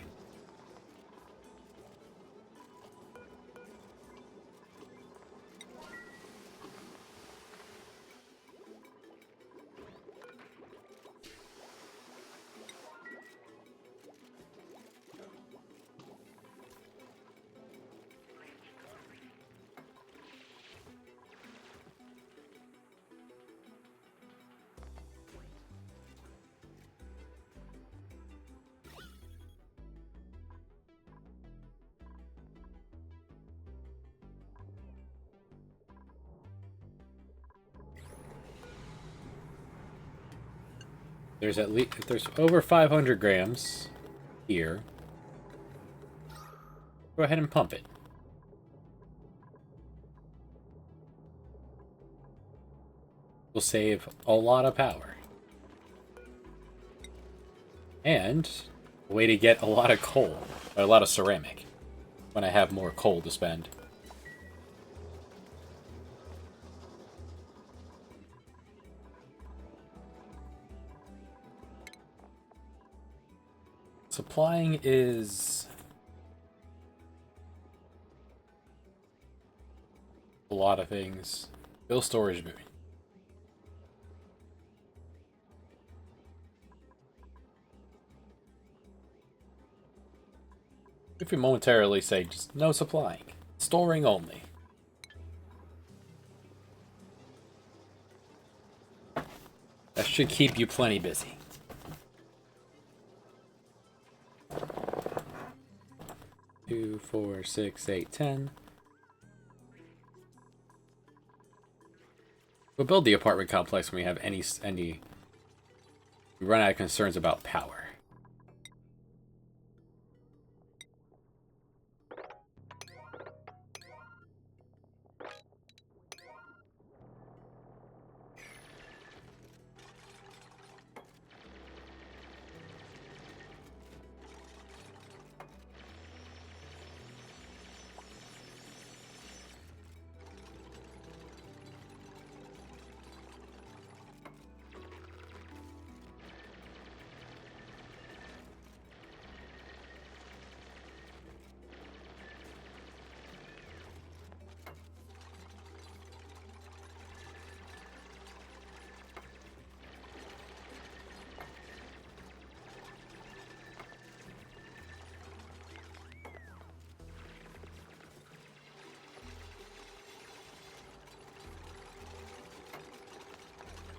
There's at least, if there's over 500 grams here, go ahead and pump it. We'll save a lot of power. And a way to get a lot of coal, or a lot of ceramic, when I have more coal to spend. Supplying is a lot of things. Build storage boot. If we momentarily say just no supplying, storing only. That should keep you plenty busy. Two, 4, 6, 8, 10. We'll build the apartment complex when we have any we run out of concerns about power.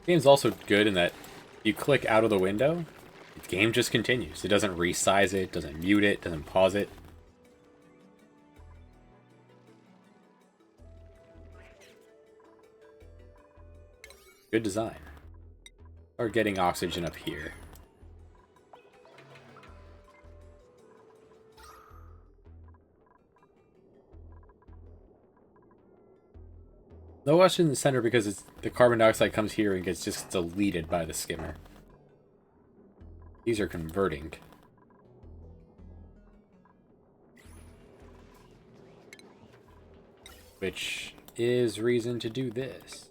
The game's also good in that you click out of the window, the game just continues. It doesn't resize it, doesn't mute it, doesn't pause it. Good design. Start getting oxygen up here. No oxygen in the center because the carbon dioxide comes here and gets just deleted by the skimmer. These are converting. Which is reason to do this.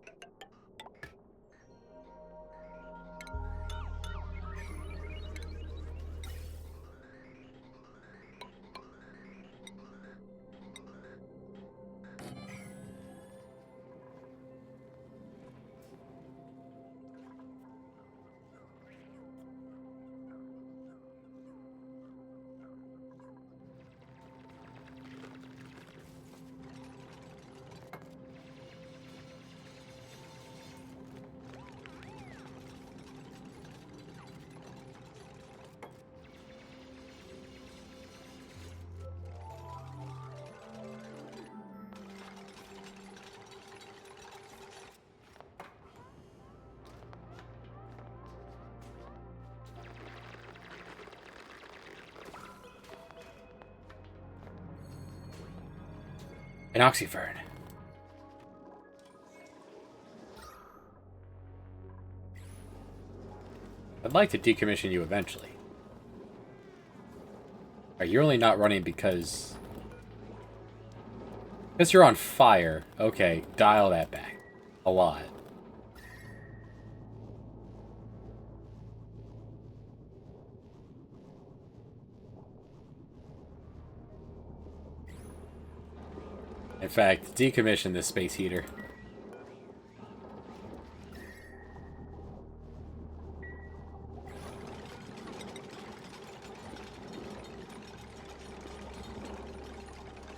An oxyfern. I'd like to decommission you eventually. You're only not running because... Because you're on fire. Okay, dial that back. A lot. In fact, decommission this space heater.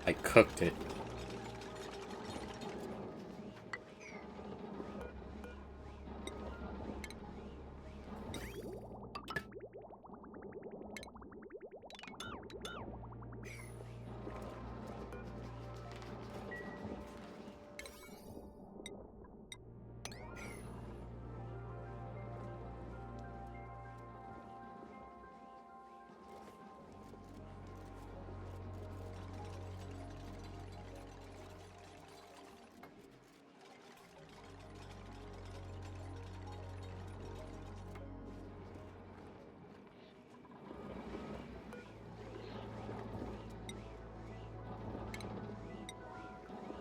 I cooked it.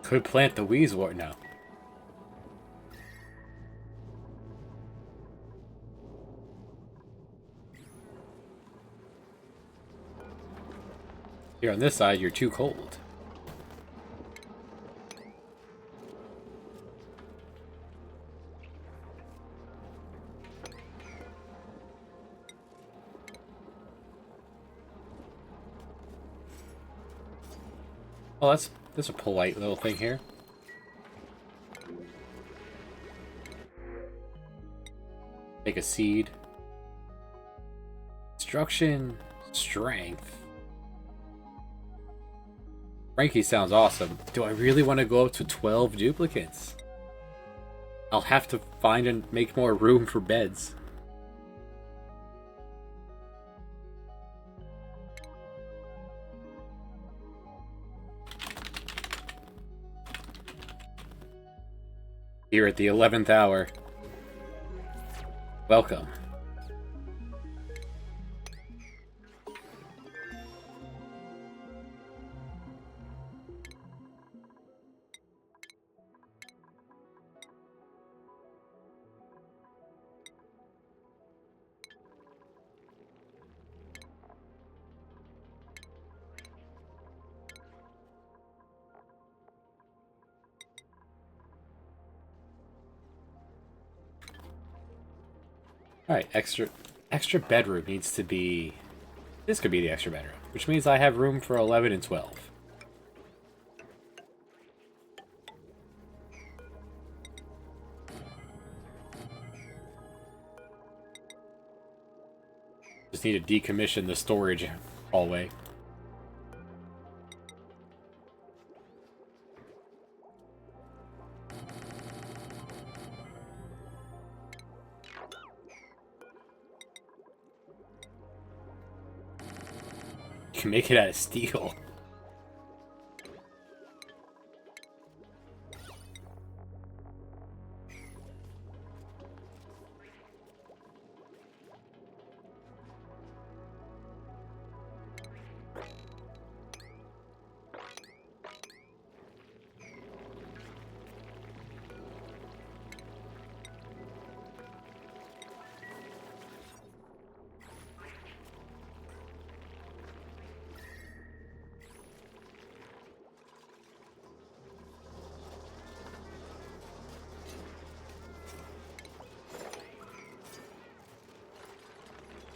Could plant the Wheezewort now. Here on this side, you're too cold. Oh, that's a polite little thing here. Take a seed. Instruction, strength. Frankie sounds awesome. Do I really want to go up to 12 duplicates? I'll have to find and make more room for beds. Here at the 11th hour. Welcome. Alright, extra bedroom needs to be... This could be the extra bedroom, which means I have room for 11 and 12. Just need to decommission the storage hallway. Can make it out of steel.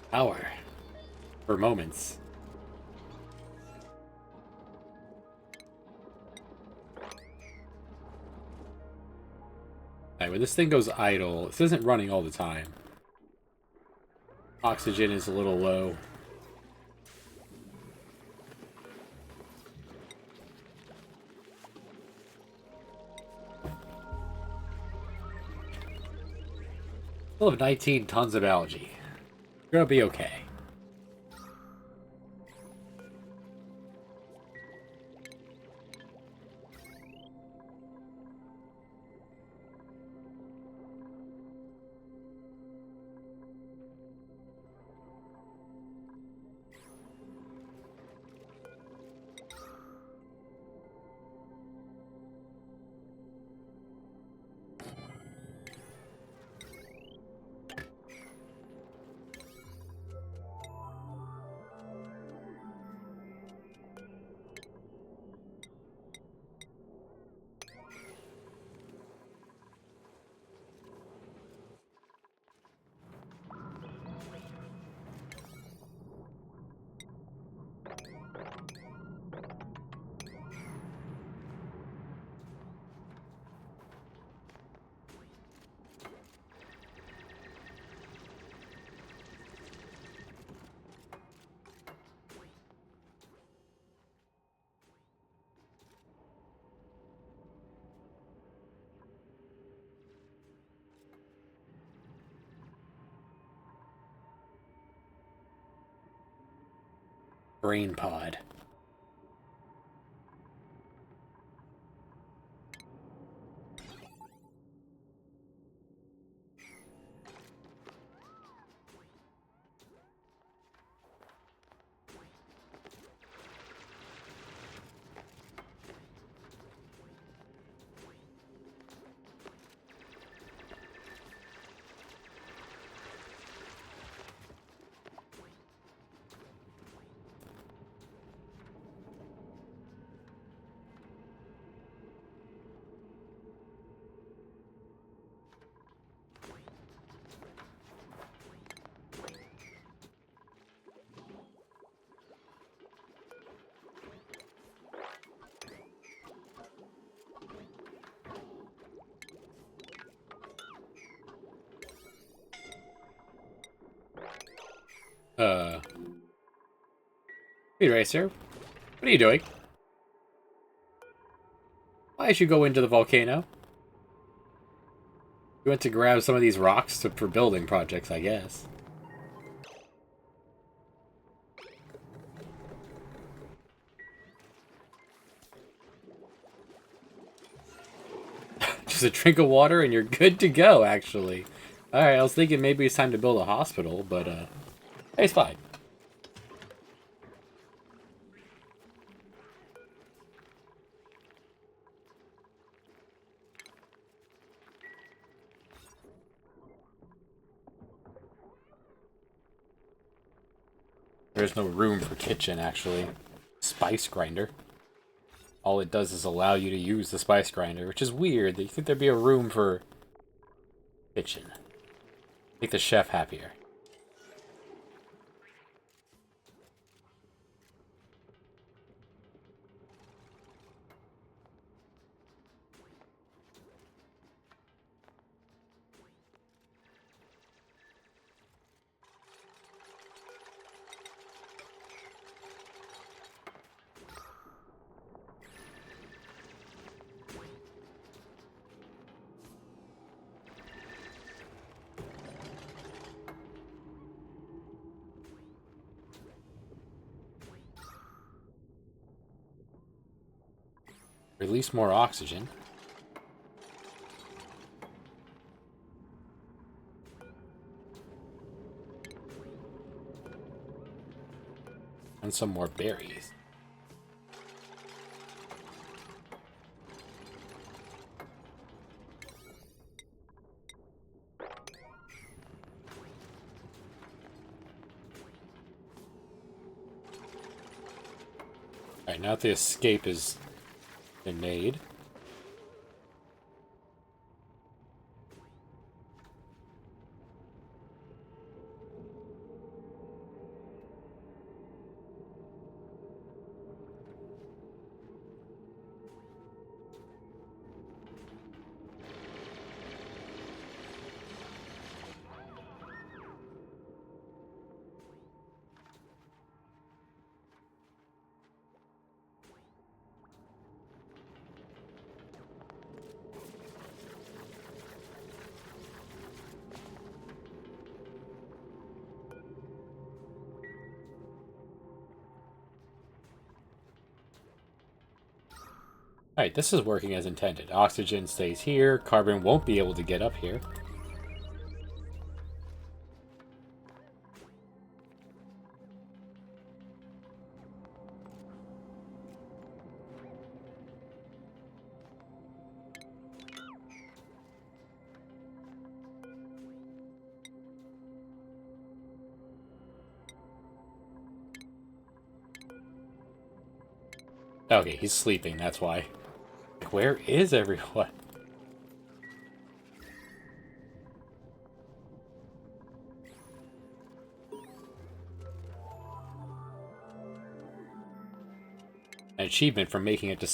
Power. For moments. Alright, when this thing goes idle, this isn't running all the time. Oxygen is a little low. We'll have 19 tons of algae. You're gonna be okay. brain pod. Speed Racer, what are you doing? Why did you go into the volcano? You went to grab some of these rocks for building projects, I guess. Just a drink of water and you're good to go, actually. Alright, I was thinking maybe it's time to build a hospital, but, it's fine. There's no room for kitchen, actually. Spice grinder. All it does is allow you to use the spice grinder, which is weird. You think there'd be a room for kitchen. Make the chef happier. Release more oxygen. And some more berries. Alright, now that the escape has been made. Alright, this is working as intended. Oxygen stays here. Carbon won't be able to get up here. Okay, he's sleeping, that's why. Where is everyone? An achievement for making it to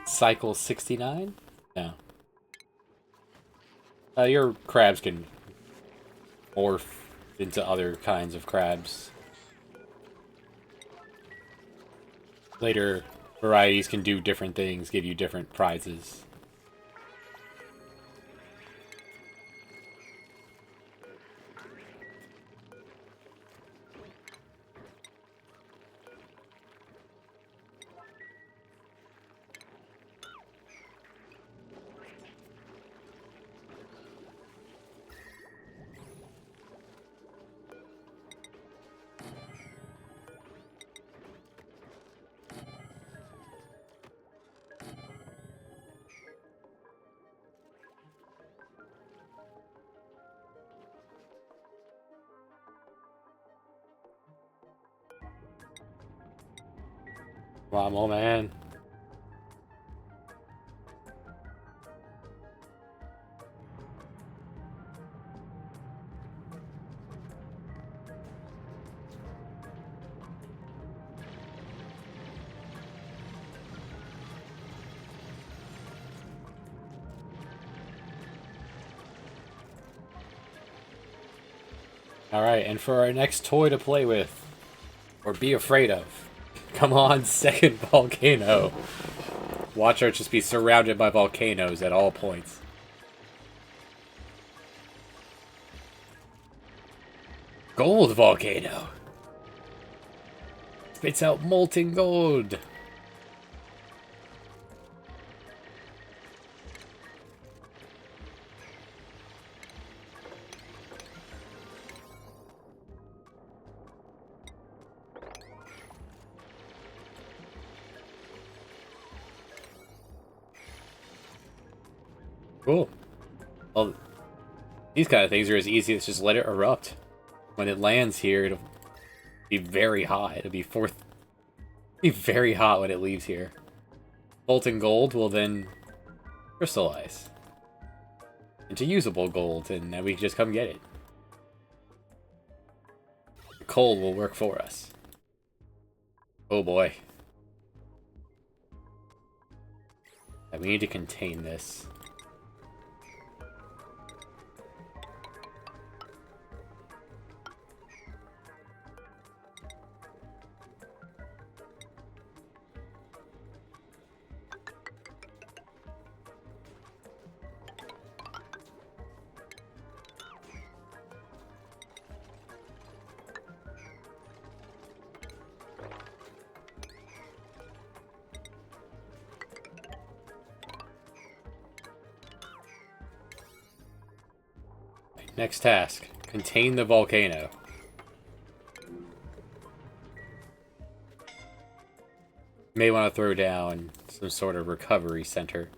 Cycle 69? No. Your crabs can morph into other kinds of crabs. Later varieties can do different things, give you different prizes. Come on, old man. Alright, and for our next toy to play with, or be afraid of, come on, second volcano. Watch her just be surrounded by volcanoes at all points. Gold volcano. Spits out molten gold. Cool. Well, these kind of things are as easy as just let it erupt. When it lands here, it'll be very hot. It'll be very hot when it leaves here. Molten gold will then crystallize into usable gold, and then we can just come get it. The coal will work for us. Oh boy. And we need to contain this. Next task. Contain the volcano. May want to throw down some sort of recovery center.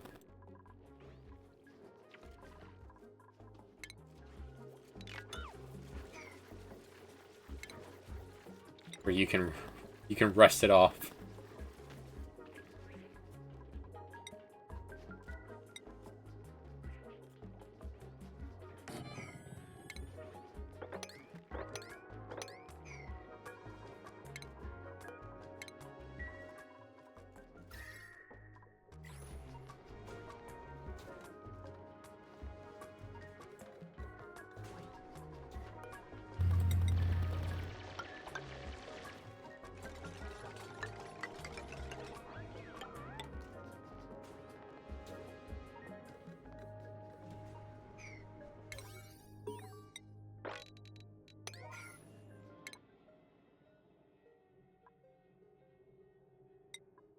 Where you can rest it off.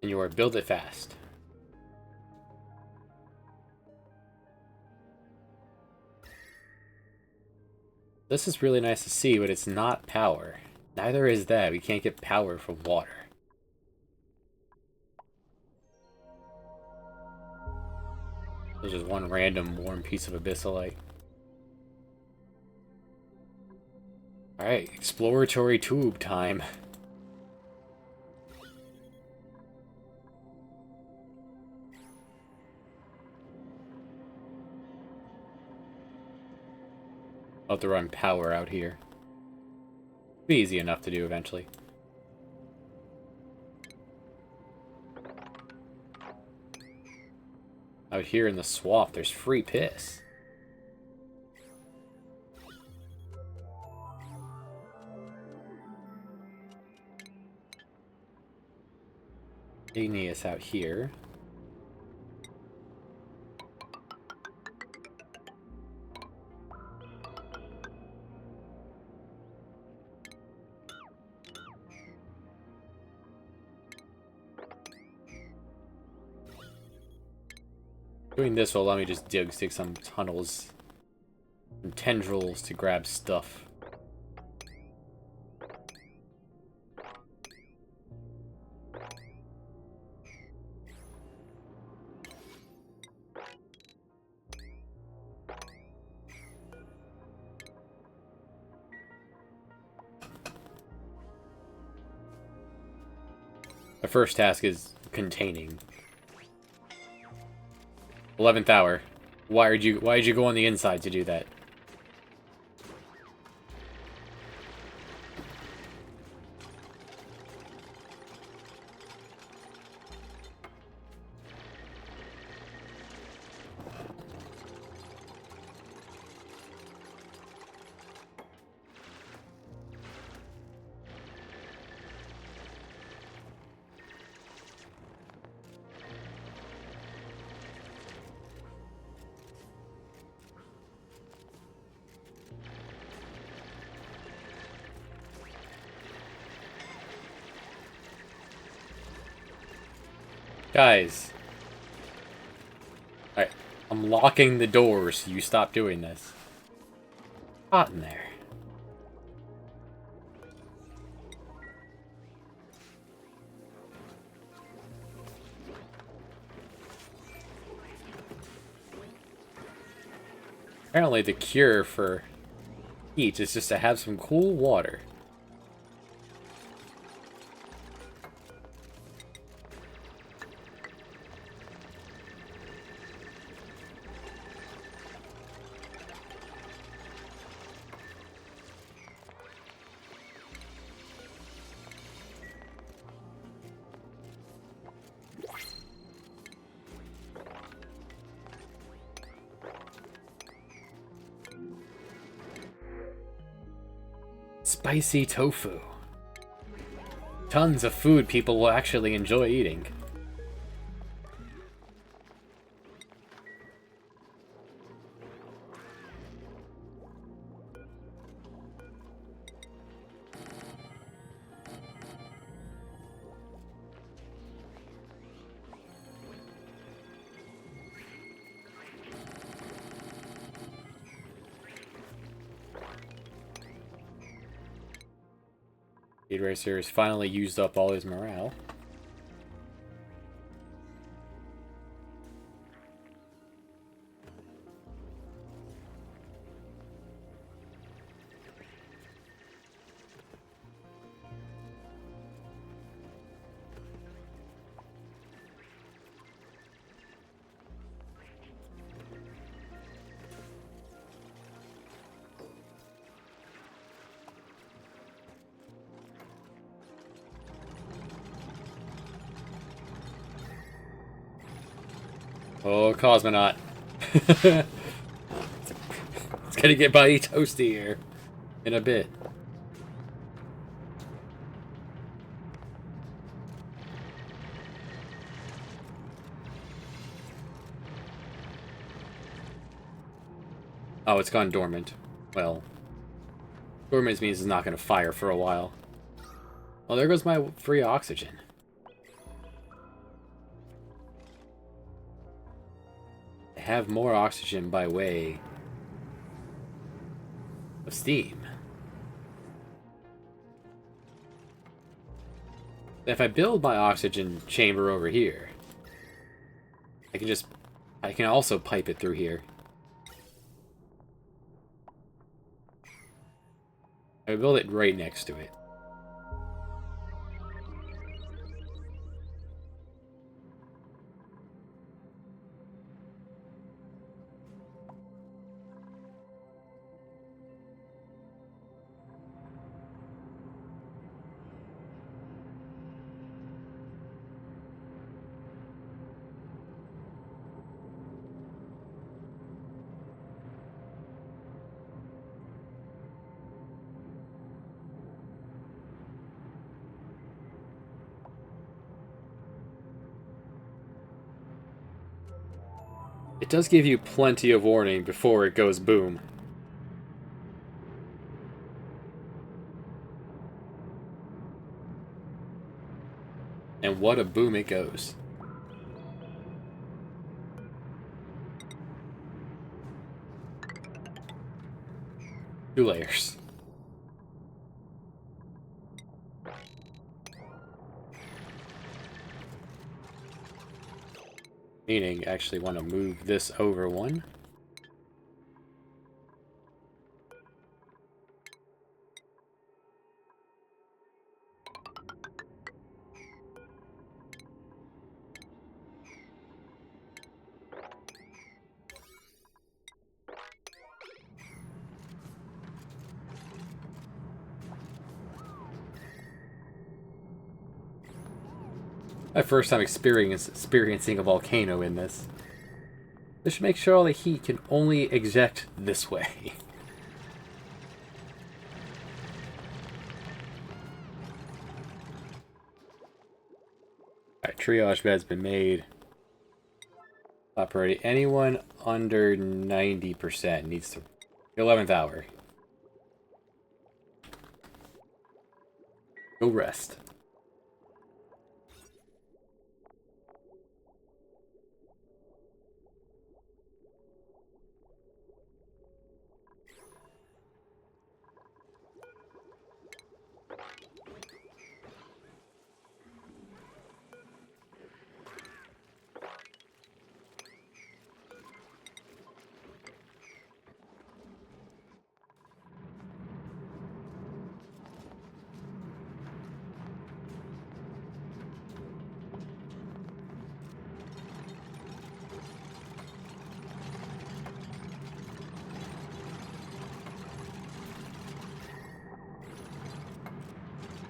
And you are build it fast. This is really nice to see, but it's not power. Neither is that. We can't get power from water. There's just one random warm piece of abyssalite. Alright, exploratory tube time. I'll have to run power out here. Be easy enough to do eventually. Out here in the swamp, there's free piss. Igneous out here. Doing this will allow me to just dig some tunnels and tendrils to grab stuff. My first task is containing. 11th hour. Why did you go on the inside to do that? Guys. Alright. I'm locking the doors so you stop doing this. Hot in there. Apparently the cure for heat is just to have some cool water. Spicy tofu. Tons of food people will actually enjoy eating. Speed Racer has finally used up all his morale. Oh, Cosmonaut. It's gonna get mighty toasty here in a bit. Oh, it's gone dormant. Well, dormant means it's not gonna fire for a while. Well, there goes my free oxygen. Have more oxygen by way of steam. If I build my oxygen chamber over here, I can also pipe it through here. I build it right next to it. It does give you plenty of warning before it goes boom. And what a boom it goes. Two layers. Meaning, actually want to move this over one. My first time experiencing a volcano in this. This should make sure all the heat can only eject this way. Alright, triage bed's been made. Top ready. Anyone under 90% needs to... 11th hour. Go rest.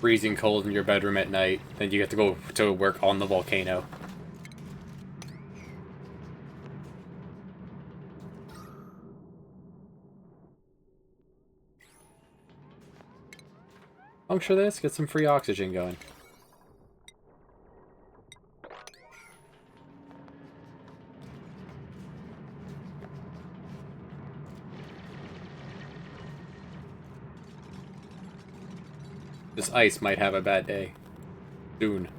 Freezing cold in your bedroom at night, then you get to go to work on the volcano. Puncture this, get some free oxygen going. This ice might have a bad day. Soon.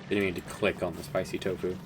Didn't mean to click on the spicy tofu.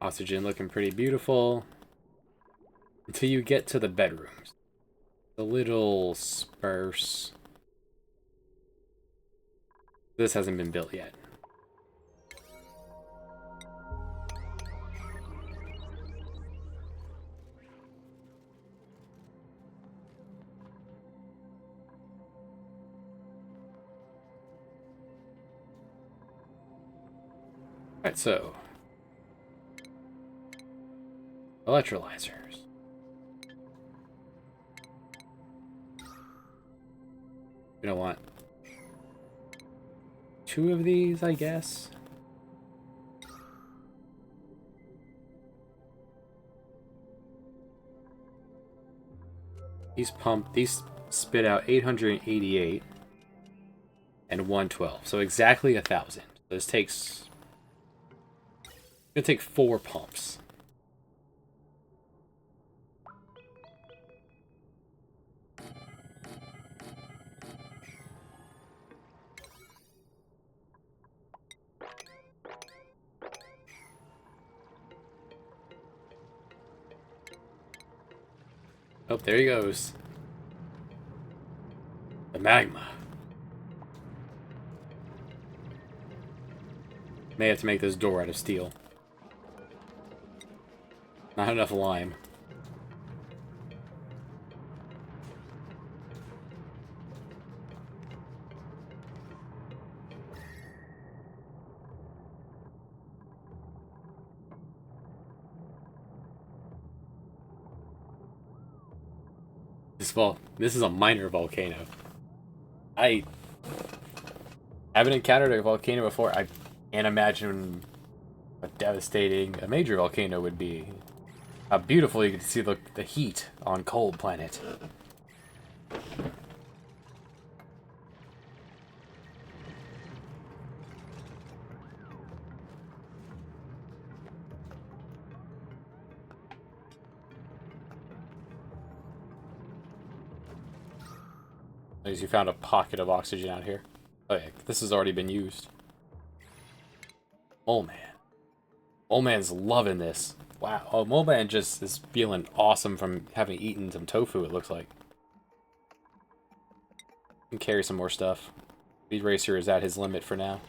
Oxygen looking pretty beautiful. Until you get to the bedrooms. The little sparse. This hasn't been built yet. Alright, so electrolyzers. Gonna want 2 of these, I guess. These spit out 888 and 112, so exactly 1,000. This takes. It's gonna take 4 pumps. Oh, there he goes. The magma. May have to make this door out of steel. Not enough lime. This is a minor volcano. I haven't encountered a volcano before. I can't imagine how devastating a major volcano would be. How beautiful you can see the heat on cold planet. At least you found a pocket of oxygen out here. Oh yeah, this has already been used. Mole Man. Mole Man's loving this. Wow. Oh, Mole Man just is feeling awesome from having eaten some tofu, it looks like. Can carry some more stuff. Speed Racer is at his limit for now.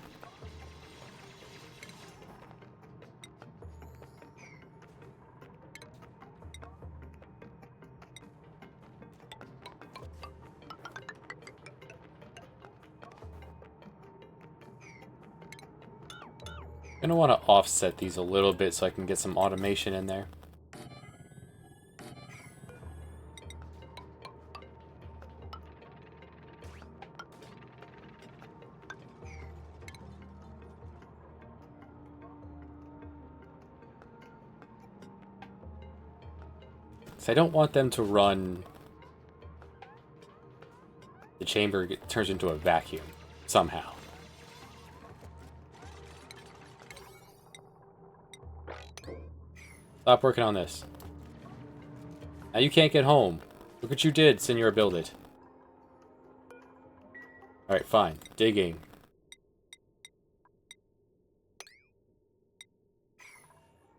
I'm gonna want to offset these a little bit so I can get some automation in there. So I don't want them to run. The chamber turns into a vacuum somehow. Stop working on this. Now you can't get home. Look what you did, Senor Build It. Alright, fine. Digging.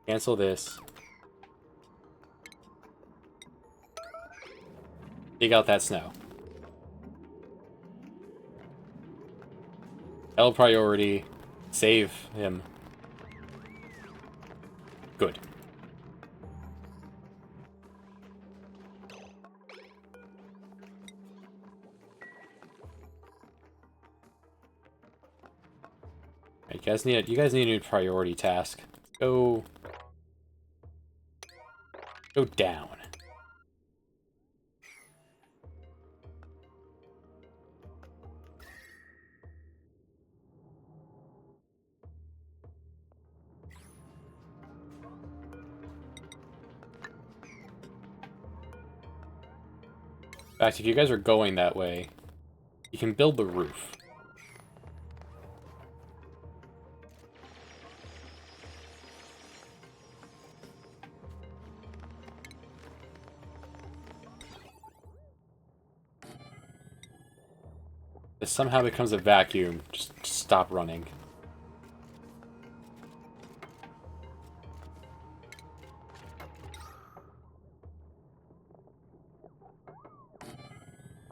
Cancel this. Dig out that snow. L priority. Save him. Good. You guys need a new priority task. Go down. In fact, if you guys are going that way, you can build the roof. If somehow becomes a vacuum, just stop running.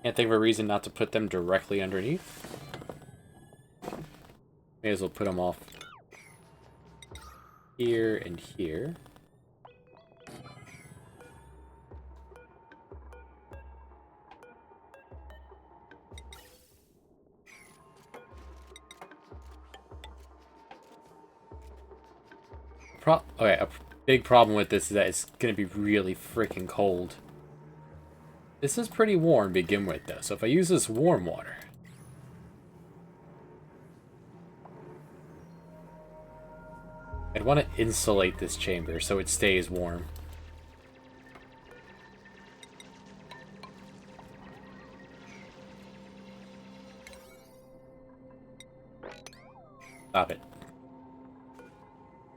Can't think of a reason not to put them directly underneath. May as well put them off here and here. Okay, a big problem with this is that it's going to be really freaking cold. This is pretty warm to begin with, though, so if I use this warm water... I'd want to insulate this chamber so it stays warm. Stop it.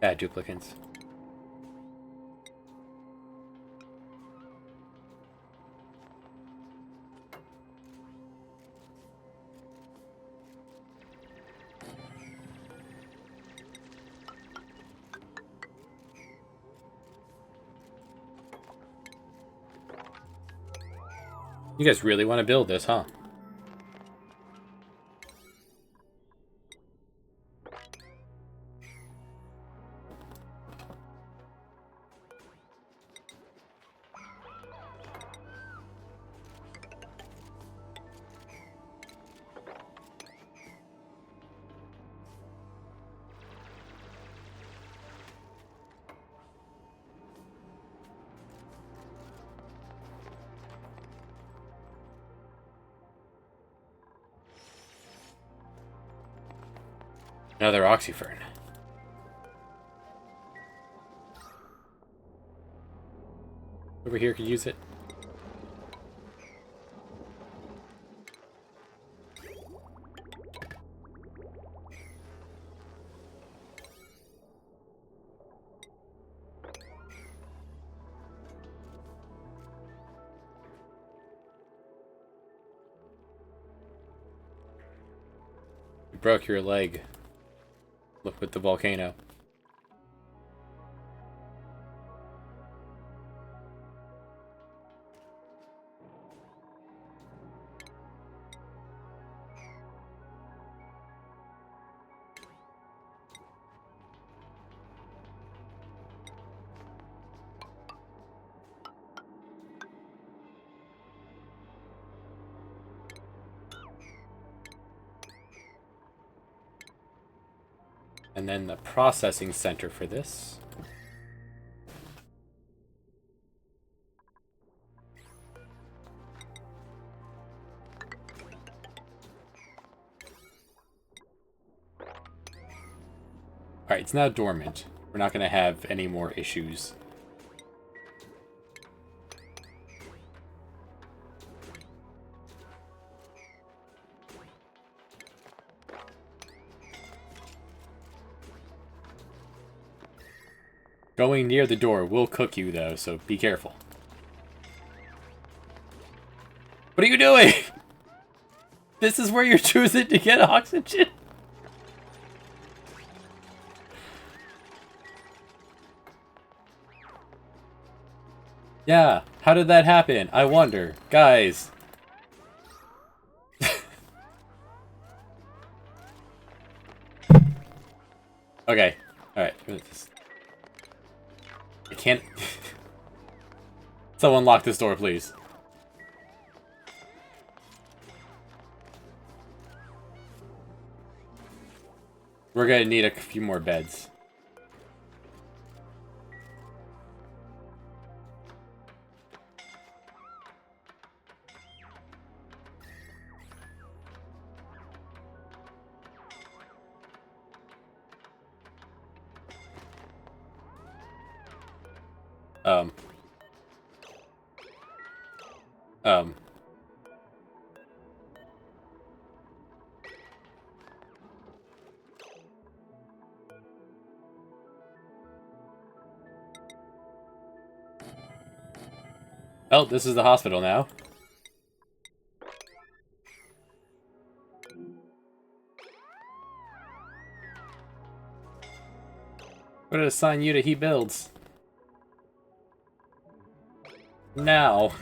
Bad duplicants. You guys really want to build this, huh? Another oxyfern. Over here could use it. You broke your leg. Look with the volcano. And then the processing center for this. Alright, it's now dormant. We're not going to have any more issues. Going near the door will cook you, though, so be careful. What are you doing? This is where you're choosing to get oxygen? Yeah, how did that happen? I wonder. Guys. Okay, alright. I can't... Someone lock this door, please. We're gonna need a few more beds. Oh, this is the hospital now. We're gonna assign you to He Builds. Now.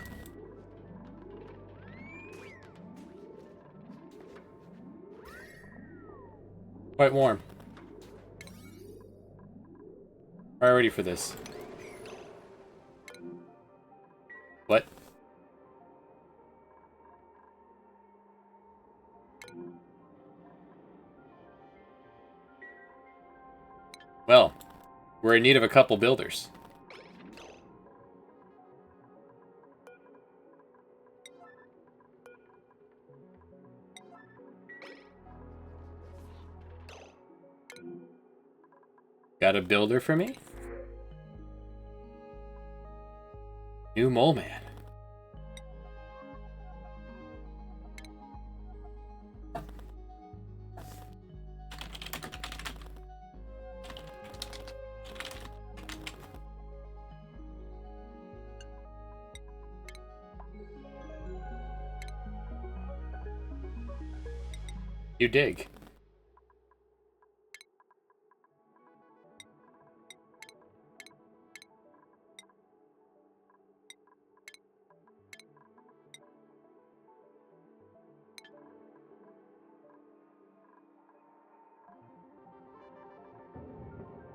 Quite warm. Priority for this. What? Well, we're in need of a couple builders. Got a builder for me? New Mole Man. You dig.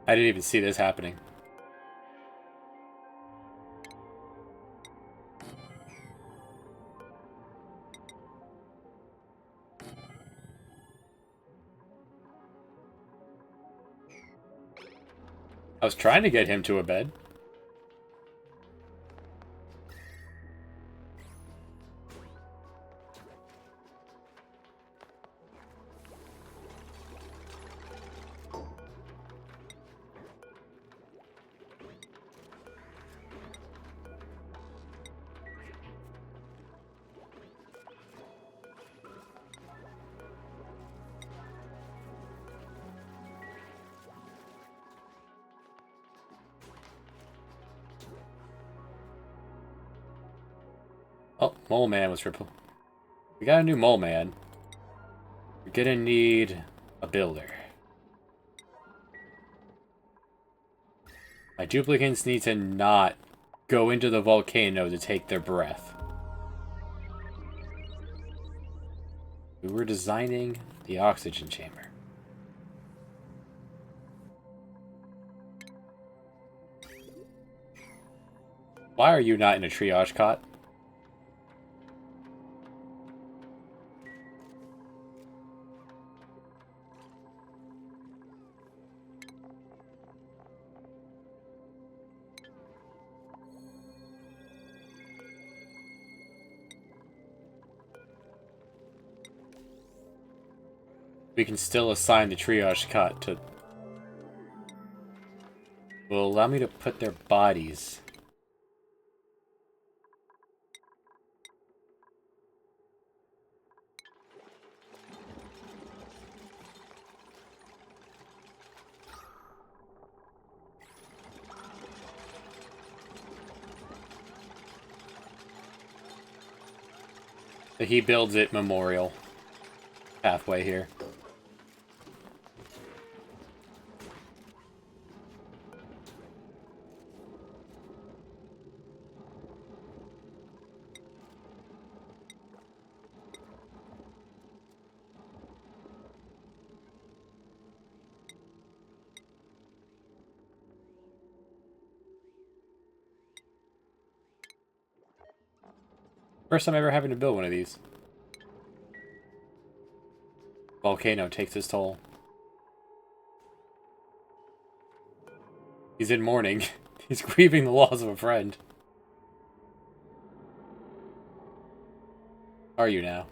I didn't even see this happening. I was trying to get him to a bed. Oh, Mole Man was triple. We got a new Mole Man. We're gonna need a builder. My duplicants need to not go into the volcano to take their breath. We were designing the oxygen chamber. Why are you not in a triage cot? We can still assign the triage cot to... Will allow me to put their bodies... He builds it memorial pathway here. First time ever having to build one of these. Volcano takes its toll. He's in mourning. He's grieving the loss of a friend. Are you now?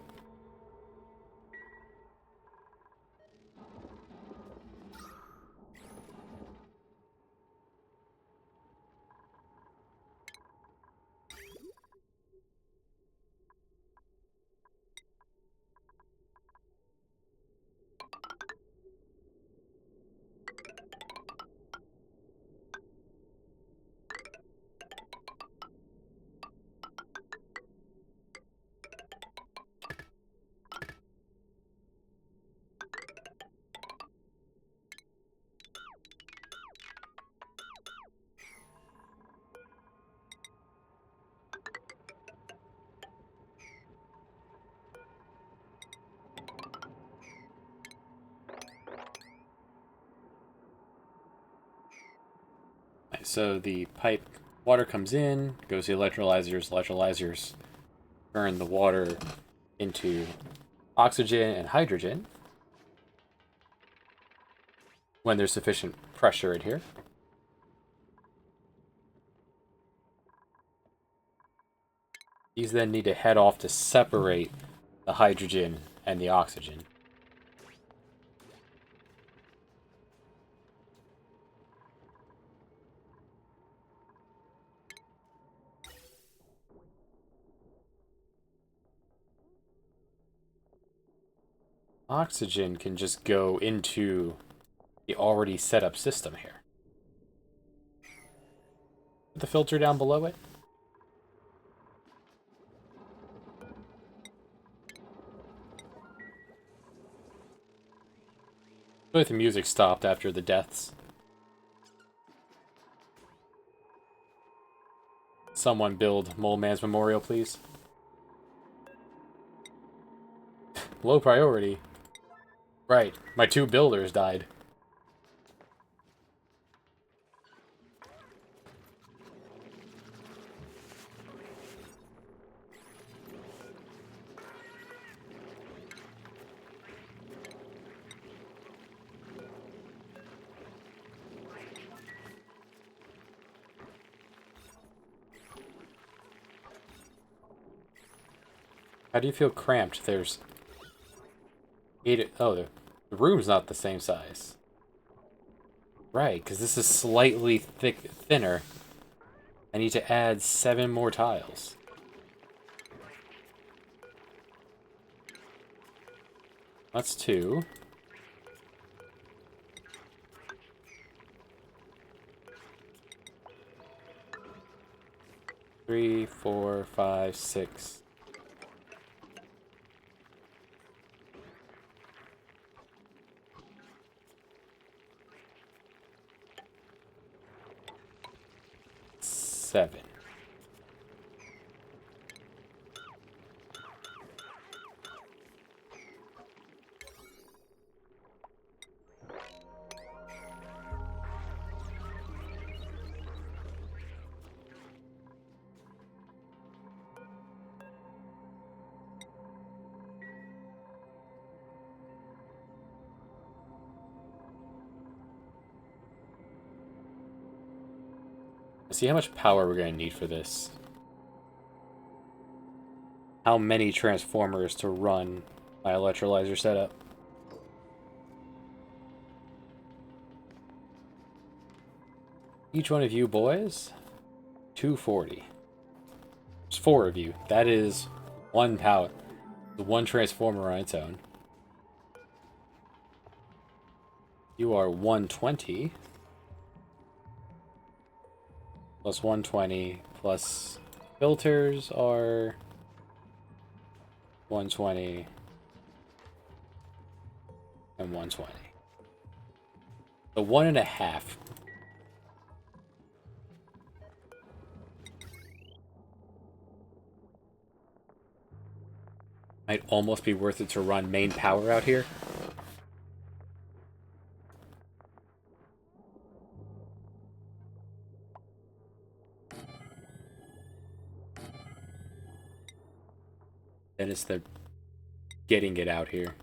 So the pipe, water comes in, goes to the electrolyzers. Electrolyzers turn the water into oxygen and hydrogen when there's sufficient pressure in here. These then need to head off to separate the hydrogen and the oxygen. Oxygen can just go into the already set up system here. Put the filter down below it. Both the music stopped after the deaths. Someone build Mole Man's memorial, please. Low priority. Right, my 2 builders died. How do you feel cramped? There's 8... Oh, the room's not the same size. Right, because this is slightly thinner. I need to add 7 more tiles. That's 2. Three, 4, 5, 6. 7. Let's see how much power we're going to need for this. How many transformers to run my electrolyzer setup. Each one of you boys, 240. There's 4 of you. That is 1 power. The 1 transformer on its own. You are 120. Plus 120 plus filters are 120 and 120. So 1.5. Might almost be worth it to run main power out here. Then it's the getting it out here.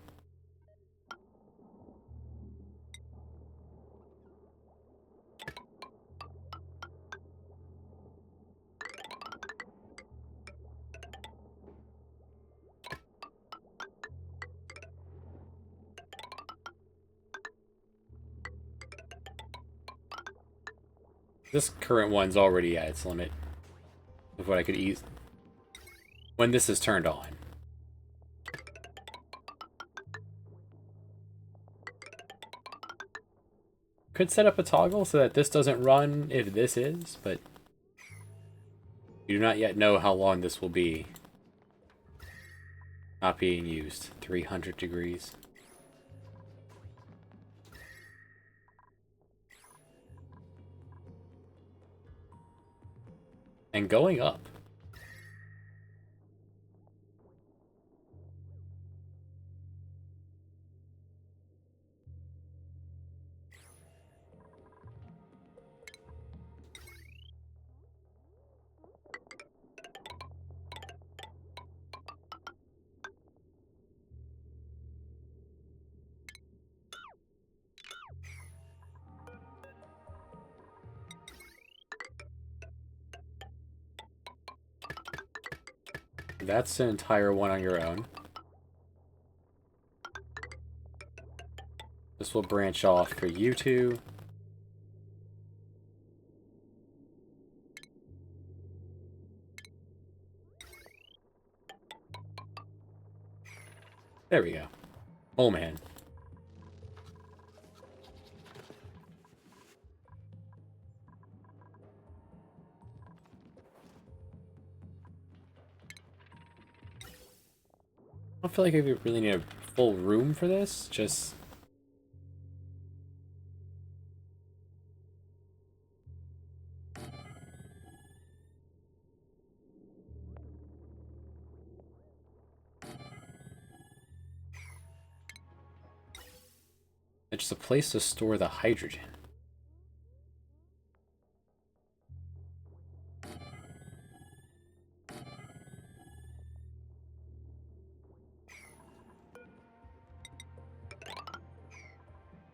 This current one's already at its limit of what I could eat when this is turned on. Could set up a toggle so that this doesn't run if this is, but you do not yet know how long this will be not being used. 300 degrees. And going up. That's an entire one on your own. This will branch off for you two. There we go. Oh man. I don't feel like I really need a full room for this. Just it's just a place to store the hydrogen.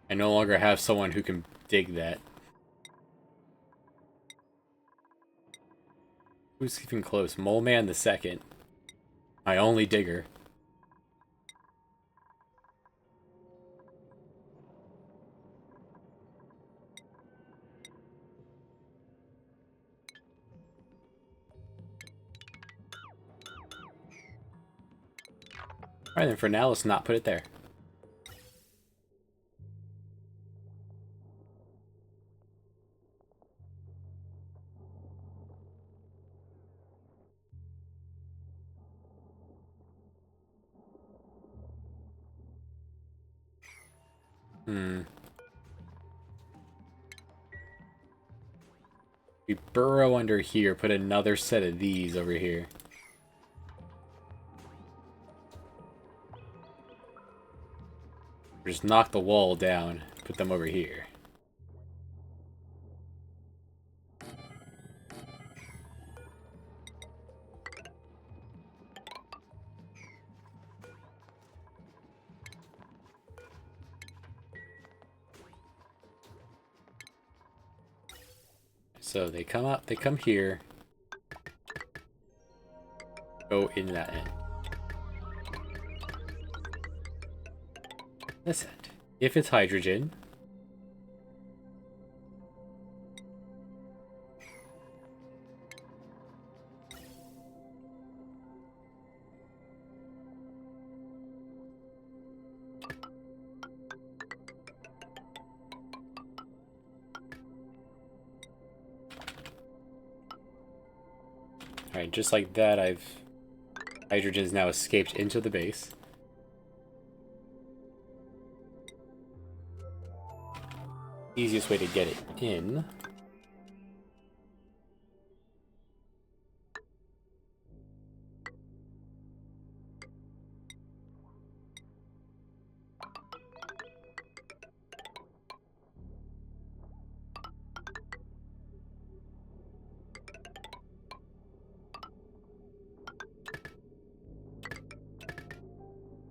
I no longer have someone who can dig that. Who's even close? Mole Man the second. My only digger. Alright then, for now, let's not put it there. We burrow under here, put another set of these over here. Just knock the wall down, put them over here. So they come up, they come here, go in that end. This end. If it's hydrogen, alright, just like that, hydrogen's now escaped into the base. Easiest way to get it in.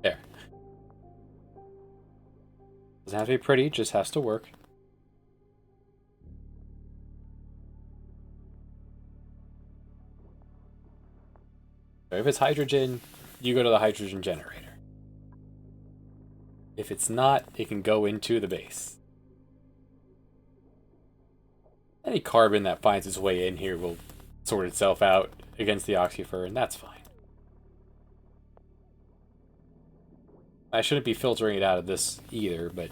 There. Doesn't have to be pretty, just has to work. So if it's hydrogen, you go to the hydrogen generator. If it's not, it can go into the base. Any carbon that finds its way in here will sort itself out against the oxyfer, and that's fine. I shouldn't be filtering it out of this either, but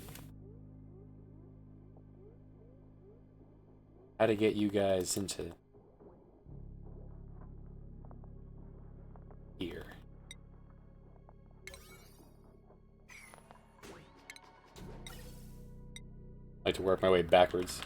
how to get you guys into here. I like to work my way backwards.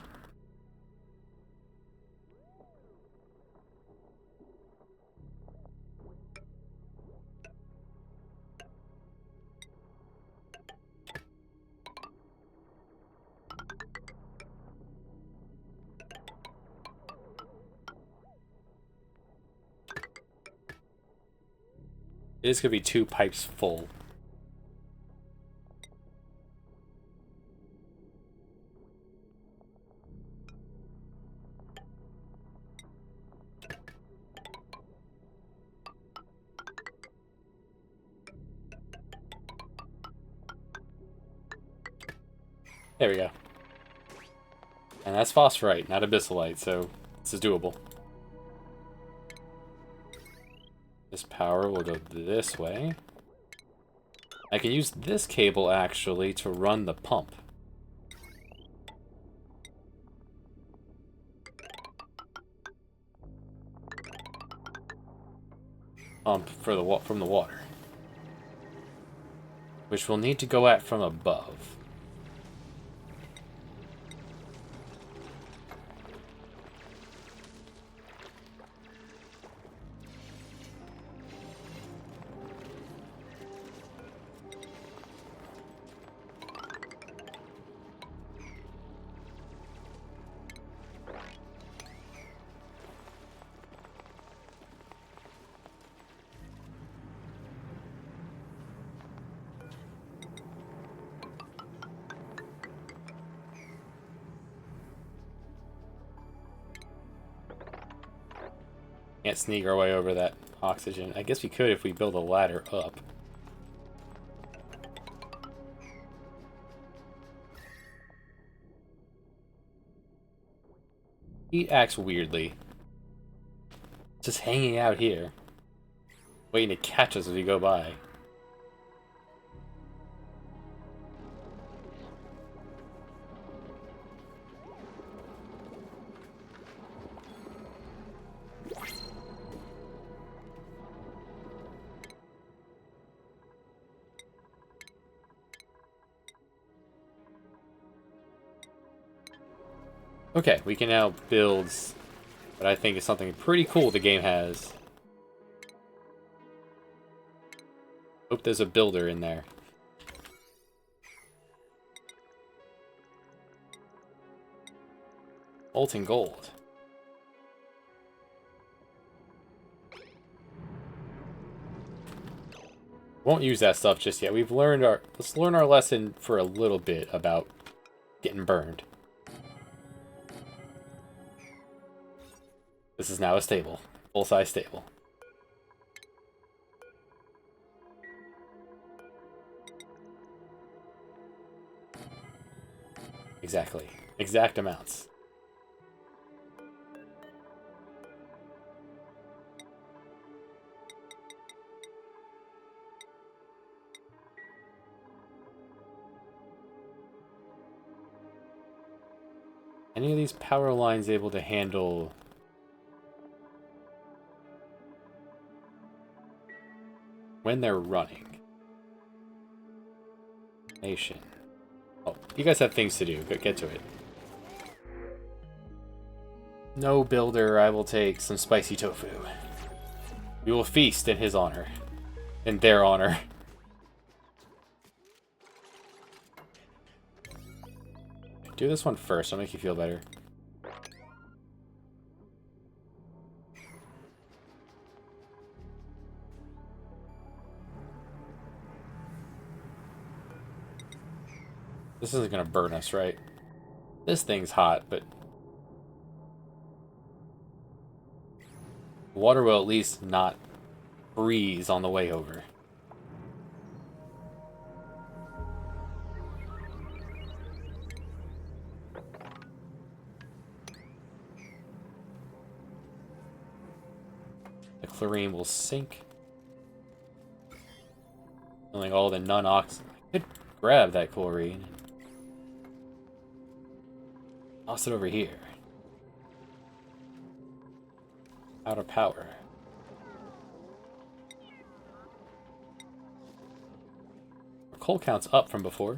It is going to be 2 pipes full. There we go. And that's phosphorite, not abyssalite, so this is doable. This power will go this way. I can use this cable, actually, to run the pump. Pump for the from the water. Which we'll need to go at from above. Can't sneak our way over that oxygen. I guess we could if we build a ladder up. He acts weirdly. Just hanging out here. Waiting to catch us as we go by. Okay, we can now build but I think it's something pretty cool the game has. Hope there's a builder in there. Molten gold. Won't use that stuff just yet. We've learned our... Let's learn our lesson for a little bit about getting burned. This is now a stable. Full-size stable. Exactly. Exact amounts. Any of these power lines able to handle... when they're running? Nation. Oh, you guys have things to do. Get to it. No builder, I will take some spicy tofu. We will feast in his honor. In their honor. Do this one first, I'll make you feel better. This isn't gonna burn us, right? This thing's hot, but... water will at least not freeze on the way over. The chlorine will sink. Filling all the non-ox... I could grab that chlorine. Toss it over here. Out of power. Our coal count's up from before.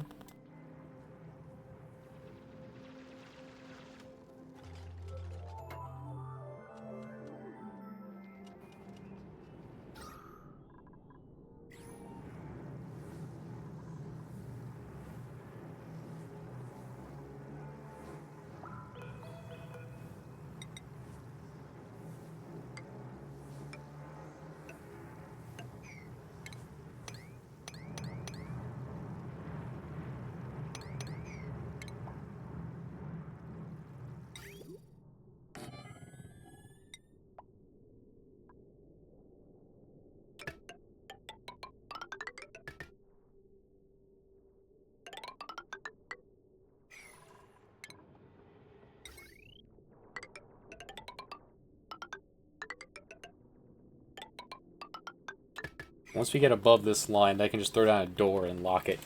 Once we get above this line, I can just throw down a door and lock it.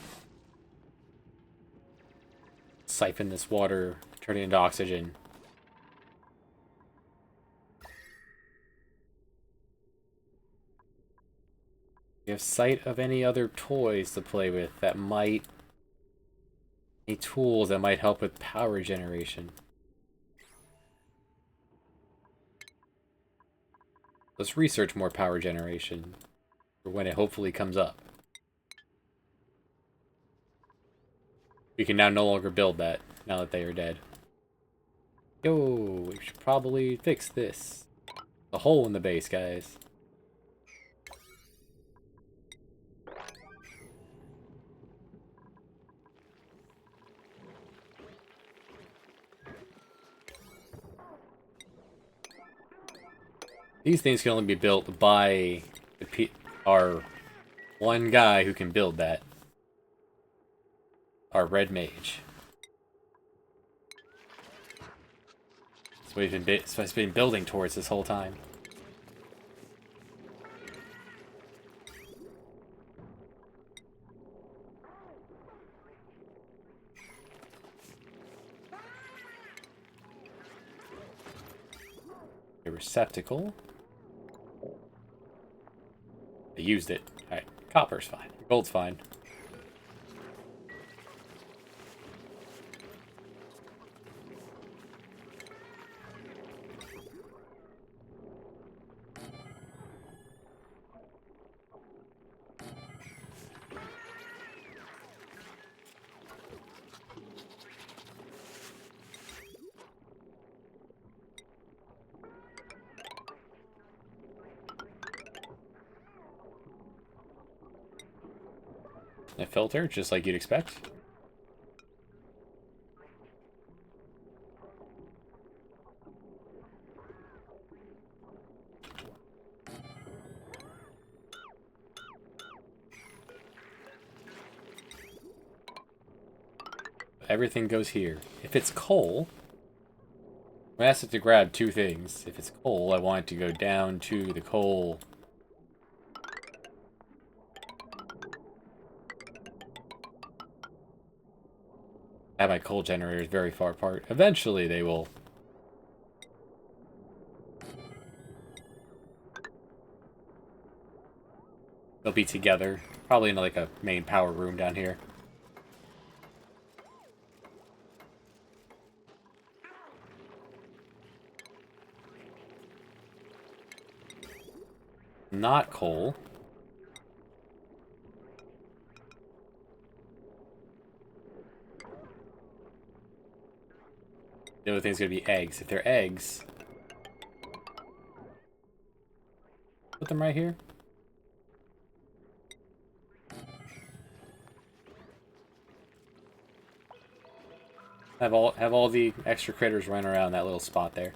Siphon this water, turn it into oxygen. You have sight of any other toys to play with that might... any tools that might help with power generation? Let's research more power generation. For when it hopefully comes up. We can now no longer build that, now that they are dead. Yo, we should probably fix this. A hole in the base, guys. These things can only be built by our one guy who can build that. Our red mage. That's what he's been building towards this whole time. A receptacle. I used it. Alright, copper's fine. Gold's fine. A filter, just like you'd expect. Everything goes here. If it's coal, I'm gonna ask it to grab two things. If it's coal, I want it to go down to the coal. I have my coal generators very far apart. Eventually they will. They'll be together. Probably in like a main power room down here. Not coal. The other thing's gonna be eggs. If they're eggs, put them right here. Have all the extra critters run around that little spot there.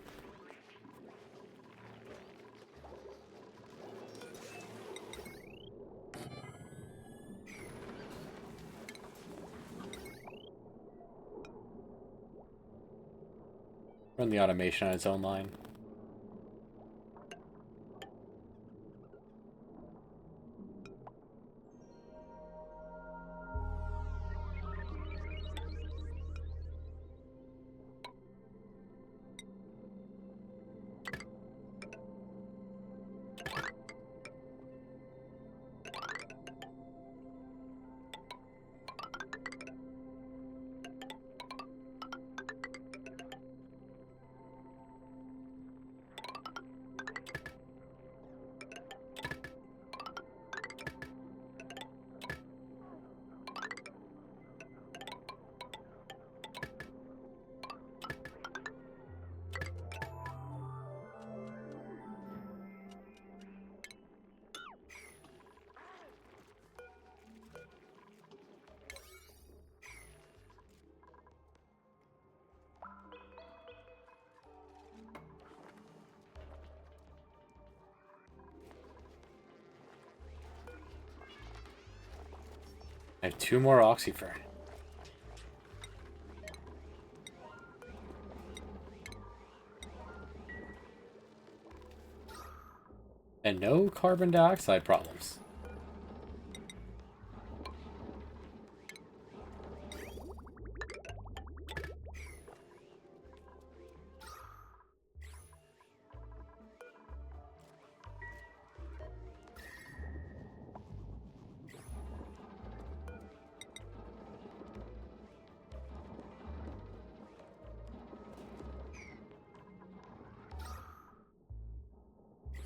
Run the automation on its own line. I have 2 more Oxyfern. And no carbon dioxide problems.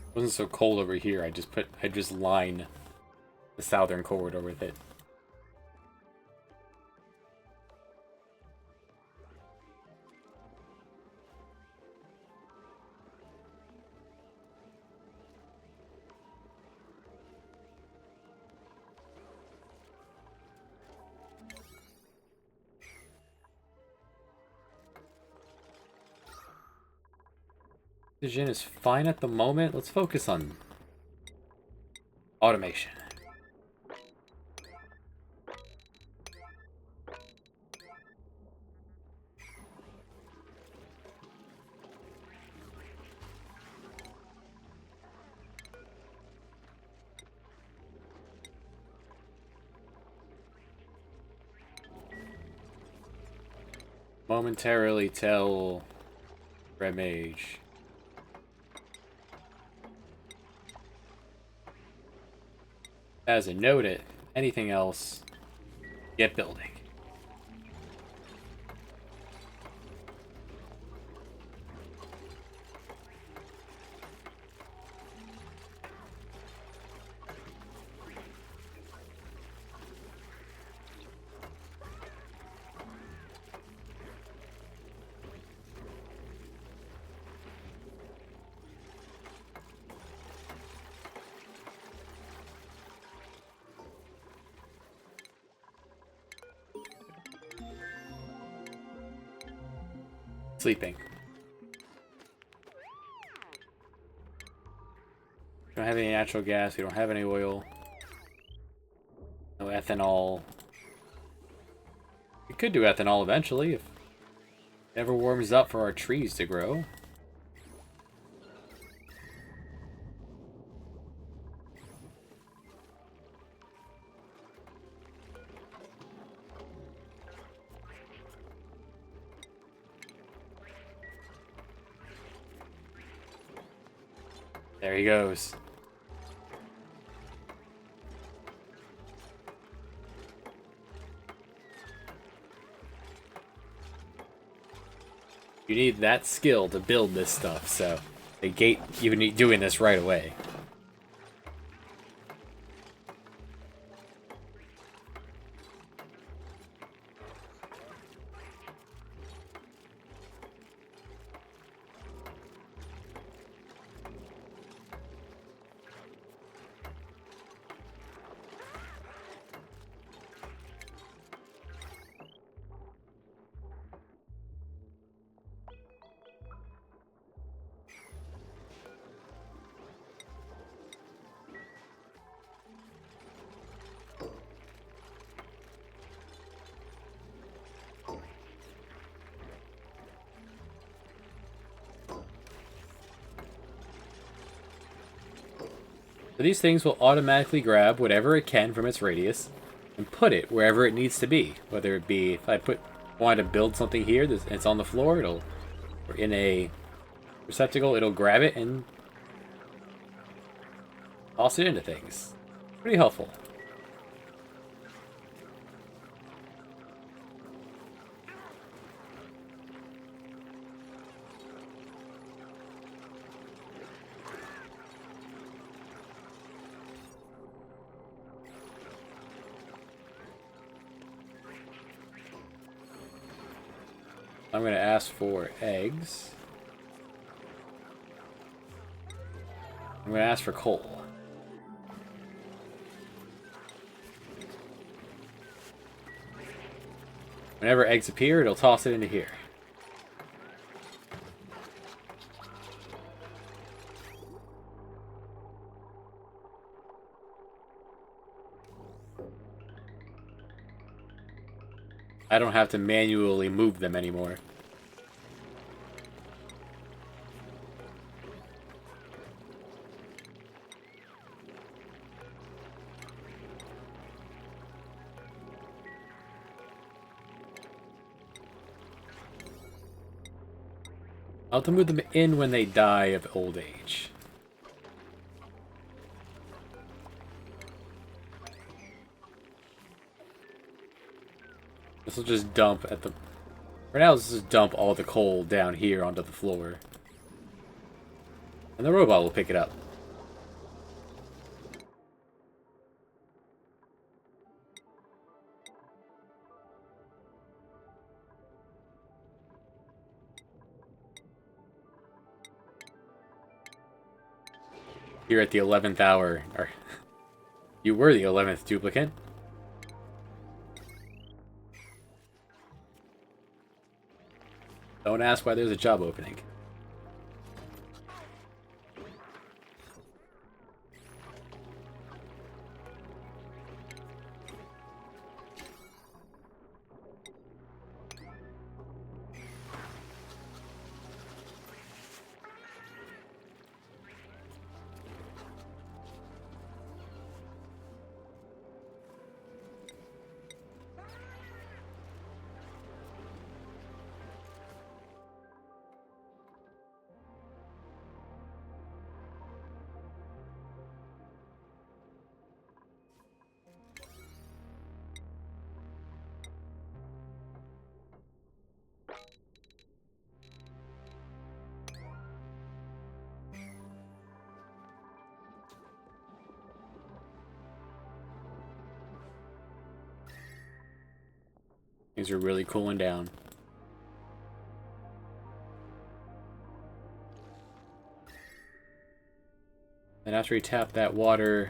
It wasn't so cold over here. I just line the southern corridor with it. Vision is fine at the moment. Let's focus on automation. Momentarily tell Red Mage. As a note it, anything else, get building. sleeping. We don't have any natural gas. We don't have any oil. No ethanol. We could do ethanol eventually if it ever warms up for our trees to grow. There he goes. You need that skill to build this stuff, so the gate you need doing this right away. So these things will automatically grab whatever it can from its radius and put it wherever it needs to be. Whether it be, if I wanted to build something here, it's on the floor, or in a receptacle, it'll grab it and toss it into things. Pretty helpful. I'm going to ask for eggs. I'm going to ask for coal. Whenever eggs appear, it'll toss it into here. I don't have to manually move them anymore. I'll have to move them in when they die of old age. This will just dump at the... Right now, let's just dump all the coal down here onto the floor. And the robot will pick it up. You're at the 11th hour. Or, you were the 11th duplicate. Don't ask why there's a job opening. Things are really cooling down. And after we tap that water...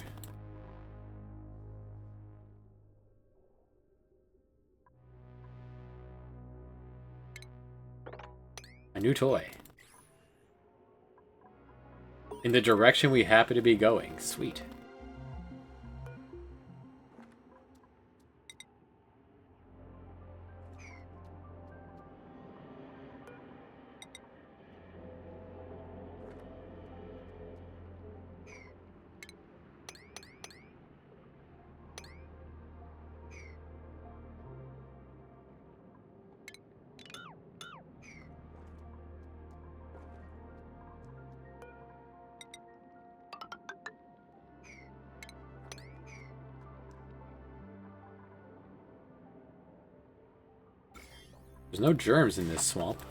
new toy. In the direction we happen to be going. Sweet. There's no germs in this swamp.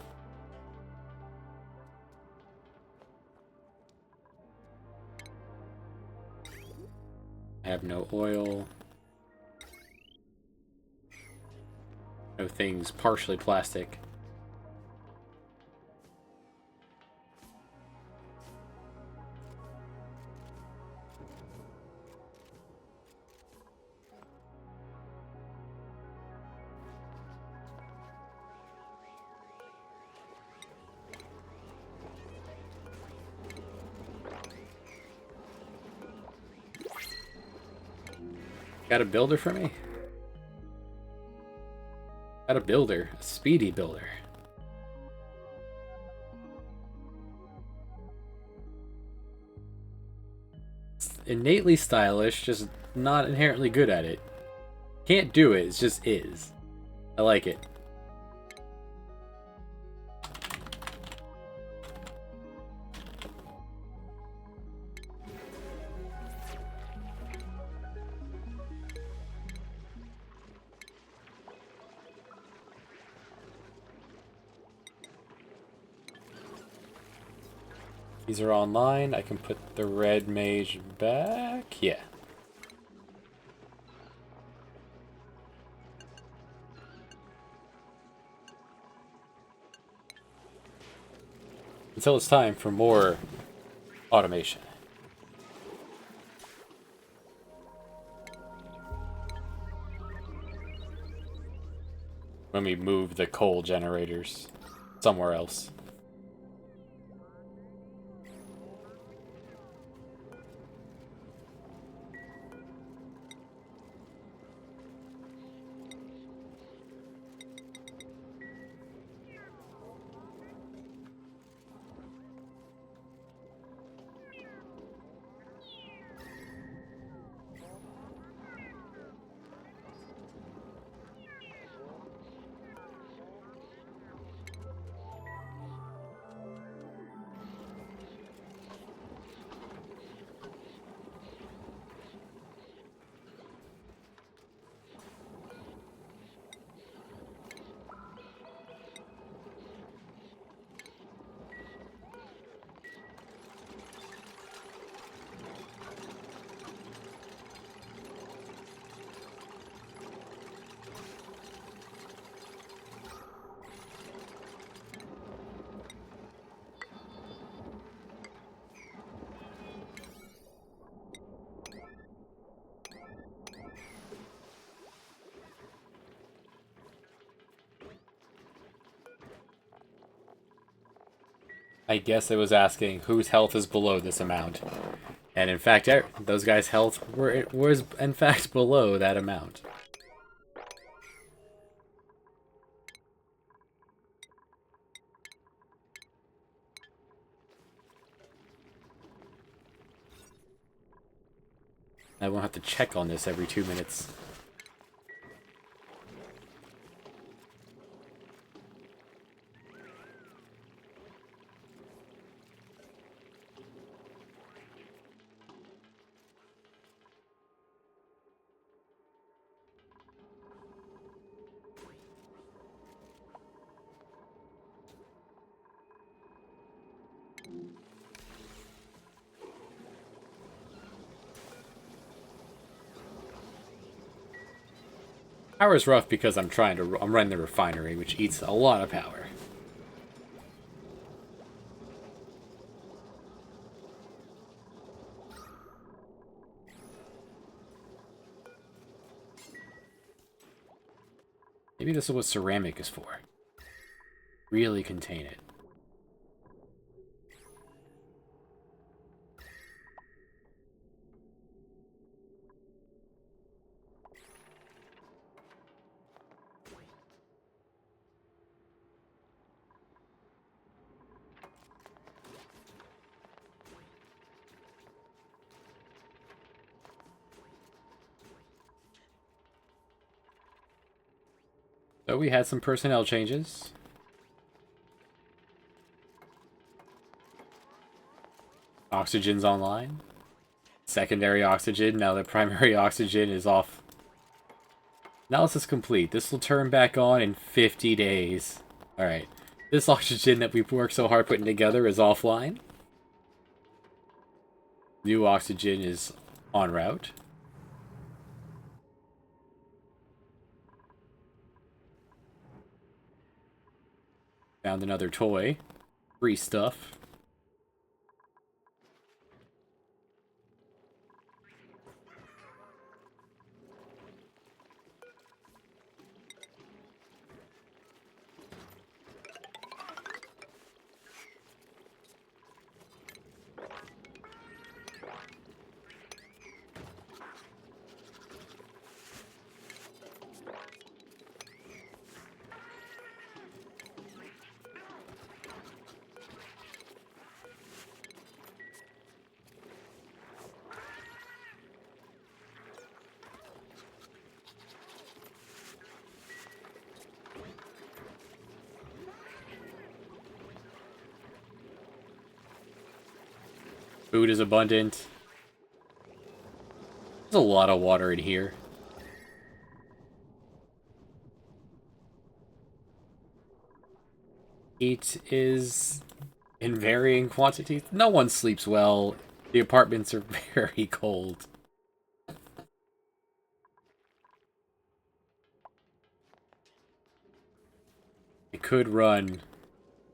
I have no oil. No things partially plastic. Got a builder for me? Got a builder. A speedy builder. It's innately stylish, just not inherently good at it. Can't do it, it just is. I like it. These are online. I can put the red mage back. Yeah. Until it's time for more automation. When we move the coal generators somewhere else. I guess it was asking whose health is below this amount. And in fact, those guys' health was in fact below that amount. I won't have to check on this every 2 minutes. Power is rough because I'm running the refinery, which eats a lot of power. Maybe this is what ceramic is for. Really contain it. So we had some personnel changes. Oxygen's online. Secondary oxygen, now that primary oxygen is off. Analysis complete. This will turn back on in 50 days. Alright. This oxygen that we've worked so hard putting together is offline. New oxygen is en route. Found another toy. Free stuff. Food is abundant. There's a lot of water in here. Heat is in varying quantities. No one sleeps well. The apartments are very cold. I could run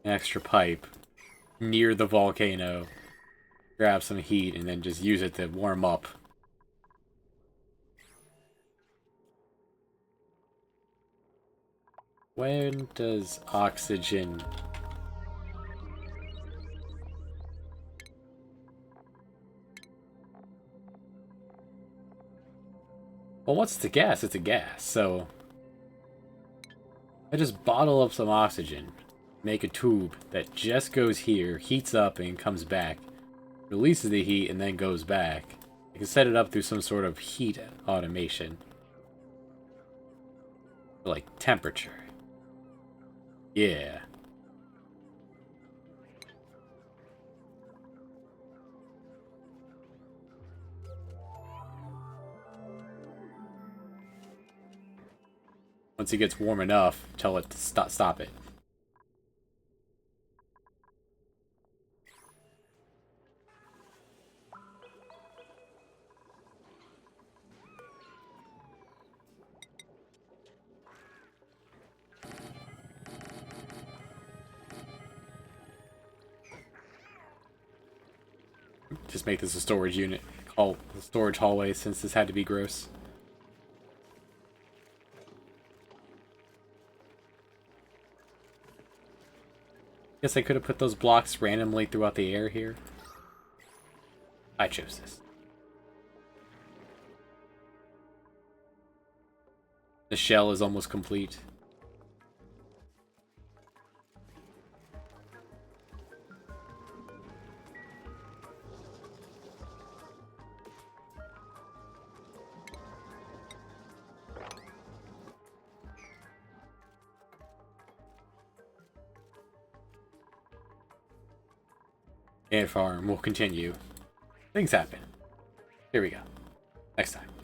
an extra pipe near the volcano, grab some heat, and then just use it to warm up. When does oxygen... Well, what's the gas? It's a gas, so... I just bottle up some oxygen, make a tube that just goes here, heats up, and comes back, releases the heat, and then goes back. I can set it up through some sort of heat automation. Like temperature. Yeah. Once it gets warm enough, tell it to stop it. Just make this a storage unit. Call the storage hallway since this had to be gross. Guess I could have put those blocks randomly throughout the air here. I chose this. The shell is almost complete. Ant farm will continue. Things happen. Here we go. Next time.